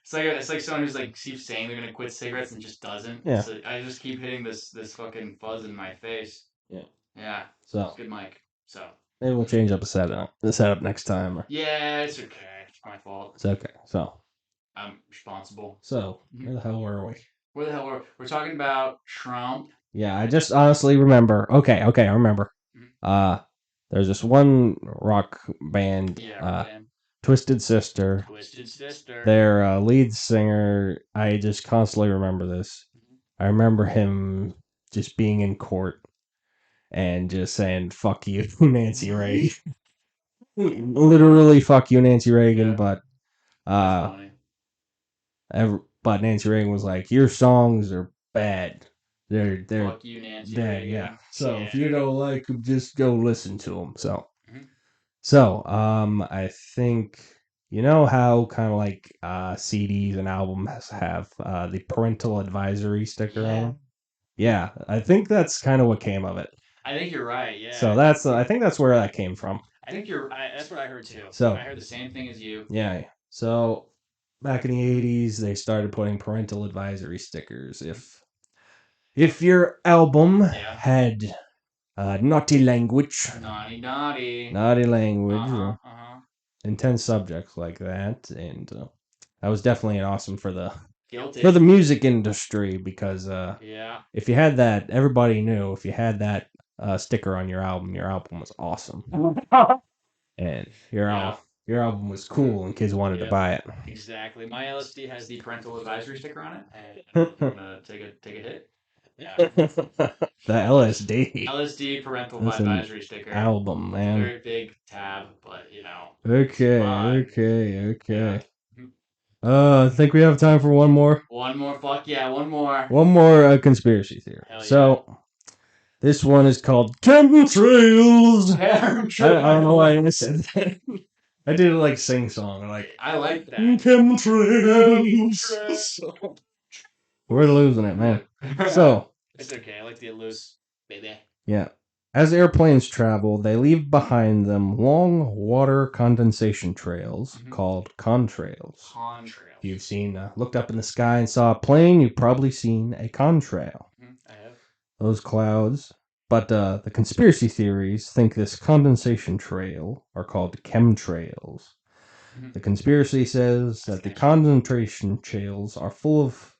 it's like someone who's like keeps saying they're gonna quit cigarettes and just doesn't. Yeah. So I just keep hitting this fucking fuzz in my face. Yeah. Yeah. So it's good mic. So maybe we'll change up the setup next time. Yeah, it's okay. It's my fault. It's okay. So I'm responsible. So where the hell were we? Where the hell were we're talking about Trump? Yeah, I just honestly remember. Okay, I remember. There's this one rock band, Twisted Sister. Twisted Sister. Their lead singer, I just constantly remember this. I remember him just being in court and just saying, fuck you, Nancy Reagan. Literally, fuck you, Nancy Reagan, but but Nancy Reagan was like, your songs are bad. They're fuck you, Nancy Reagan. Yeah. So if you don't like them, just go listen to them. So I think you know how kind of like CDs and albums have the parental advisory sticker on them. Yeah, I think that's kind of what came of it. I think you're right. Yeah. So I think that's where that came from. I think that's what I heard too. So I heard the same thing as you. Yeah. So back in the 80s, they started putting parental advisory stickers. If your album had naughty language, intense subjects like that, and that was definitely awesome for the music industry because if you had that, everybody knew if you had that sticker on your album was awesome, and your album was cool, and kids wanted to buy it. Exactly. My LSD has the parental advisory sticker on it. And you wanna take a hit? Yeah. The LSD. LSD parental advisory sticker. Album, man. Very big tab, but you know. Okay. I think we have time for one more. One more, fuck yeah, one more. One more conspiracy theory. So this one is called Chemtrails. I don't know why I said that. I did it like sing song. I like that. Chemtrails. We're losing it, man. So it's okay. I like the loose, baby. Yeah. As airplanes travel, they leave behind them long water condensation trails called contrails. If you've looked up in the sky and saw a plane, you've probably seen a contrail. I have. Those clouds. But the conspiracy theories think this condensation trail are called chemtrails. The conspiracy says that the condensation trails are full of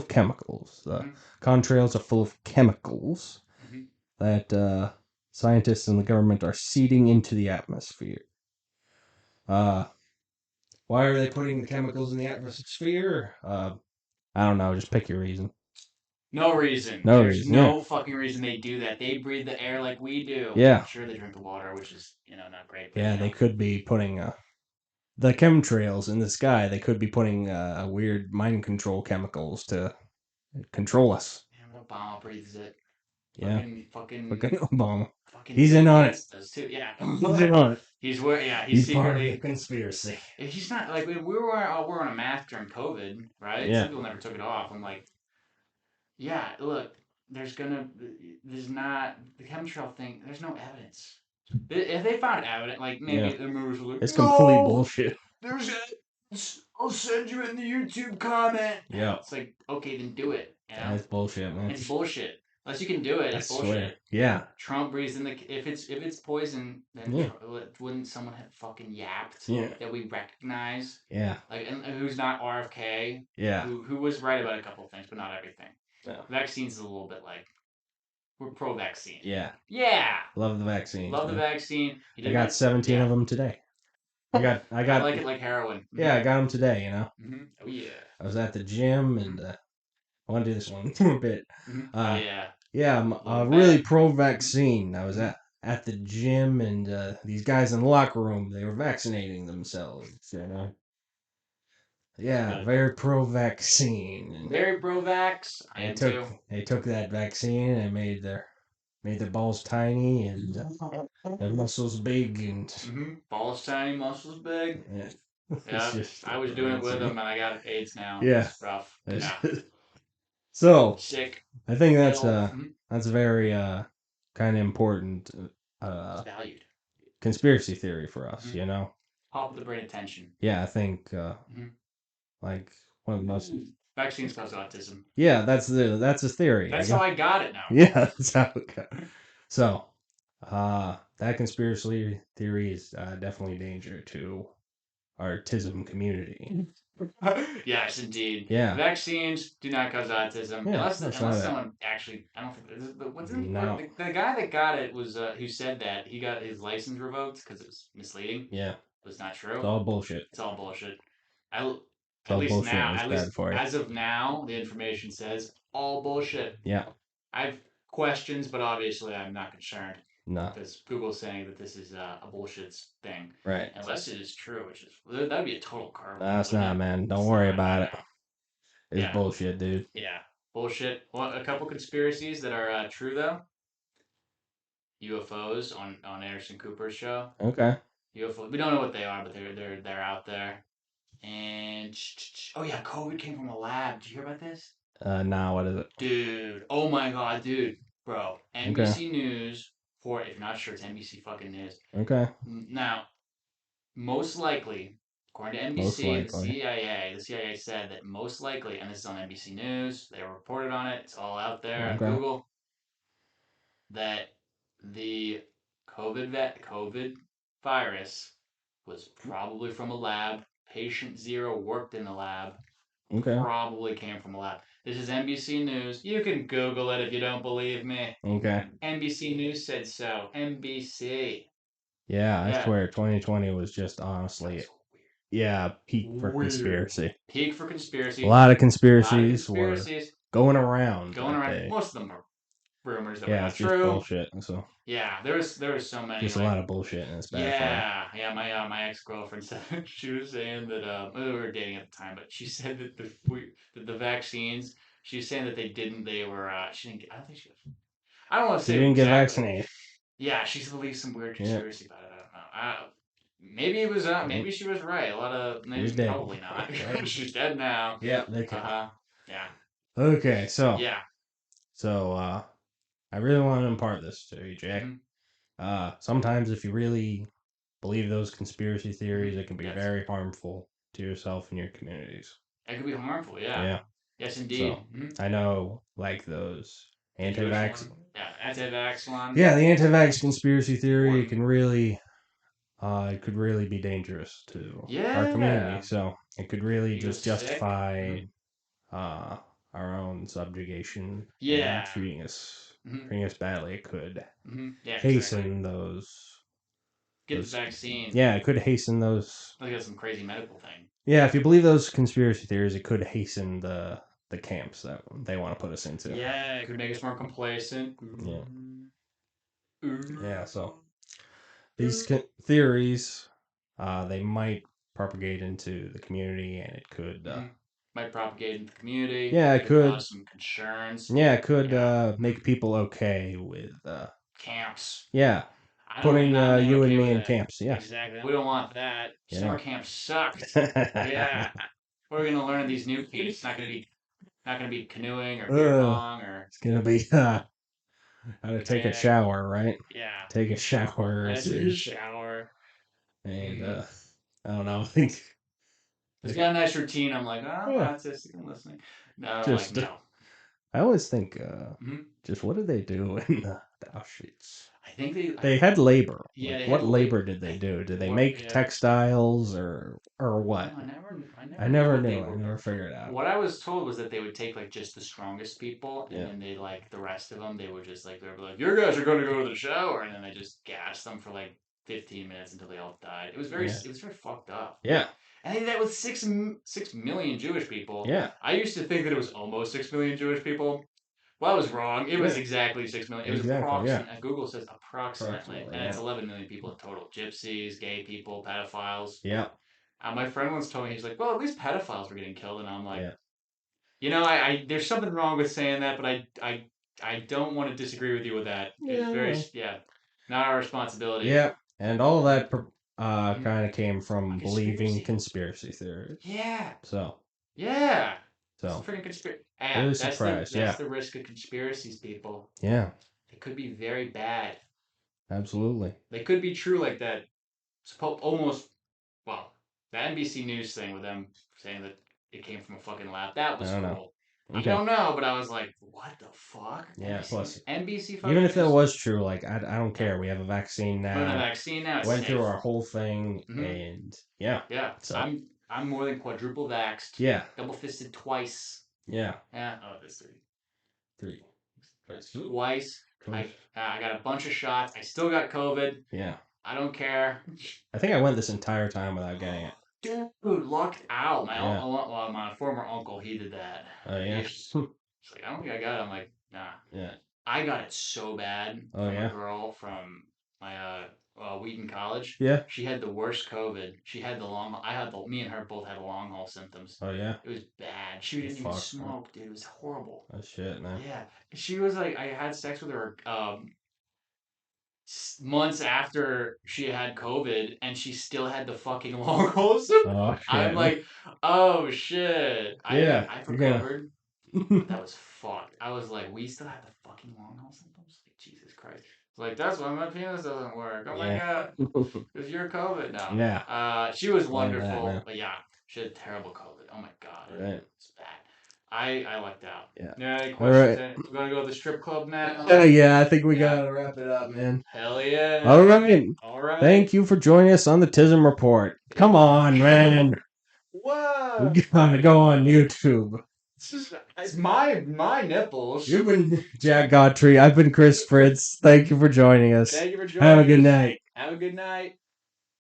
chemicals. The contrails are full of chemicals that scientists and the government are seeding into the atmosphere. Why are they putting the chemicals in the atmosphere? I don't know. Just pick your reason. No reason. There's no fucking reason they do that. They breathe the air like we do. Yeah. I'm sure they drink the water, which is, not great. But, they could be putting the chemtrails in the sky. They could be putting weird mind control chemicals to control us. Yeah, Obama breathes it. Yeah. Fucking Obama. He's in on it. Does too. Yeah. He's in on it. He's secretly part of the conspiracy. If he's not like we were on a mask during COVID, right? Yeah. Some people never took it off. I'm like, yeah, look, there's not the chemtrail thing. There's no evidence. If they found evidence, like maybe the movers were like, it's complete bullshit. There's evidence. I'll send you in the YouTube comment. Yeah. It's like, okay, then do it. That's bullshit, man. It's bullshit. Unless you can do it, it's bullshit. Yeah. Trump breathes in the. If it's poison, then wouldn't someone have fucking yapped that we recognize? Yeah. Like, and who's not RFK? Yeah. Who was right about a couple of things, but not everything. No. Vaccines is a little bit like we're pro-vaccine. Yeah. Yeah. Love the vaccine. Love the vaccine. I got 17 of them today. I like it like heroin. Yeah, I got them today. Oh yeah. I was at the gym and I want to do this one for a bit. Yeah, I'm really pro-vaccine. I was at the gym and these guys in the locker room, they were vaccinating themselves. Yeah, very pro-vaccine. Very pro-vax. They took that vaccine and made their balls tiny and their muscles big and balls tiny, muscles big. Yeah. Yeah, I was doing it with him, and I got AIDS now. Yeah, it's rough. yeah. Yeah. So Sick. I think Mm-hmm. that's very kind of important Valued. conspiracy theory for us. Mm-hmm. You know. Top of the brain attention. Yeah, I think mm-hmm. like one of the most. Vaccines cause autism. Yeah, that's a theory. That's how I got it now. Yeah, that's how it got. So, that conspiracy theory is definitely a danger to our Tism community. Yes, indeed. Yeah. Vaccines do not cause autism Yeah, unless someone actually. I don't think what's No. the guy that got it was who said that he got his license revoked because it was misleading. Yeah. It was not true. It's all bullshit. It's all bullshit. It's all bullshit. And it's bad for you. As of now, the information says all bullshit. Yeah. I've questions, but obviously I'm not concerned. No. Because Google's saying that this is a bullshit thing. Right. Unless it is true, which is that'd be a total curve. That's not, man. Don't worry about it. It's Yeah. bullshit, dude. Yeah, bullshit. Well, a couple conspiracies that are true though. UFOs on Anderson Cooper's show. Okay. UFO. We don't know what they are, but they're out there. And oh yeah, COVID came from a lab. Did you hear about this? Nah, what is it? Dude, oh my god, dude, bro. NBC News. For if you're not sure, it's NBC fucking News. Okay. Now, most likely, according to NBC, the CIA said that most likely, and this is on NBC News, they reported on it. It's all out there on Google. That the COVID virus was probably from a lab. Patient zero worked in the lab. Okay. Probably came from a lab. This is NBC News. You can Google it if you don't believe me. Okay. NBC News said so. NBC. Yeah, I swear 2020 was just honestly, peak for conspiracy. Peak for conspiracy. A lot of conspiracies were going around. Most of them are rumors that were not true. Just bullshit. So yeah, there was so many. Just a lot of bullshit, and it's bad for you. Yeah. My ex girlfriend said she was saying that we were dating at the time, but she said that the vaccines. She was saying that they were. She didn't. I don't think she was. I don't want to say. She didn't get vaccinated. Yeah, she's believed some weird conspiracy about it. I don't know. Maybe it was. Maybe she was right. A lot of. Maybe probably not. She's dead now. Yeah, they can. Yeah. Okay, so. Yeah. So, I really want to impart this to you, Jack. Mm-hmm. Sometimes, if you really believe those conspiracy theories, it can be very harmful to yourself and your communities. It could be harmful. Yeah. Yeah. Yes, indeed. So, I know, like those anti-vax. Yeah, anti-vax one. Yeah, the anti-vax conspiracy theory can really, it could really be dangerous to our community. So it could really just justify our own subjugation and treating us badly. It could hasten those. Get the vaccine. Yeah, it could hasten those. Like some crazy medical thing. Yeah, if you believe those conspiracy theories, it could hasten the camps that they want to put us into. Yeah, it could make us more complacent. Yeah. Yeah, so these theories, they might propagate into the community, and it could might propagate into the community. Yeah, it could cause some concerns. Yeah, it could make people okay with camps. Yeah, putting you and me in camps. Yeah, exactly. We don't want that. Summer camp sucked. Yeah, we're gonna learn these new things. It's not gonna be canoeing or beer pong or. It's gonna be how to take a shower, right? Yeah, take a shower. And I don't know. I think it's got a nice routine. I'm like, I'm autistic. I'm listening. No, just no. I always think, just what did they do in the Auschwitz? I think they had labor. Yeah, like, what labor did they do? Did they make textiles or what? I never knew. I never figured it out. What I was told was that they would take like just the strongest people, and then they like the rest of them. They would just like they'd be like, "You guys are going to go to the shower," and then they just gassed them for like 15 minutes until they all died. It was very fucked up. Yeah. And they did that with 6 million Jewish people. Yeah. I used to think that it was almost 6 million Jewish people. Well, I was wrong. It was exactly 6 million. It was approximately. Google says approximately. And it's 11 million people in total. Gypsies, gay people, pedophiles. Yeah. My friend once told me, he's like, well, at least pedophiles were getting killed. And I'm like, you know, I there's something wrong with saying that, but I don't want to disagree with you with that. It's very, not our responsibility. Yeah. And all that kind of came from believing conspiracy theories. Yeah. So. Yeah. So. It's freaking conspiracy. Really surprised. That's the risk of conspiracies, people. Yeah. They could be very bad. Absolutely. They could be true like that. Almost. Well, the NBC News thing with them saying that it came from a fucking lab. That was cool. Okay. I don't know, but I was like, what the fuck? Yeah, plus NBC fucking even if that News? was true, like I don't care. We have a vaccine now. We have a vaccine now. It's went safe. Through our whole thing, and yeah. Yeah. So I'm more than quadruple vaxxed. Yeah. Double fisted twice. Yeah. Yeah. Oh, there's three. Twice. I got a bunch of shots. I still got COVID. Yeah. I don't care. I think I went this entire time without getting it. Dude, lucked out. My former uncle, he did that. Oh, yeah? He's like, I don't think I got it. I'm like, nah. Yeah. I got it so bad from a girl from my Wheaton College. Yeah. She had the worst COVID. She had me and her both had long haul symptoms. Oh, yeah? It was bad. She didn't even smoke, dude. It was horrible. Oh, shit, man. Yeah. She was like, I had sex with her months after she had COVID, and she still had the fucking long haul symptoms. Oh, shit. I'm like, oh, shit. Yeah. I recovered. But that was fucked. I was like, we still have the fucking long haul symptoms? Like, Jesus Christ. It's like, that's why my penis doesn't work. Oh my god. Because you're COVID now. Yeah. She was wonderful. But yeah, she had terrible COVID. Oh my god. Right. It's bad. I lucked out. Yeah. Any questions? All right. We're going to go to the strip club now? Yeah, I think we got to wrap it up, man. Hell yeah. All right. Thank you for joining us on the Tism Report. Come on, man. What? We gotta go on YouTube. It's my nipples. You've been Jack Godtree. I've been Chris Fritz. Thank you for joining us. Thank you for joining us. Have a good night. Have a good night.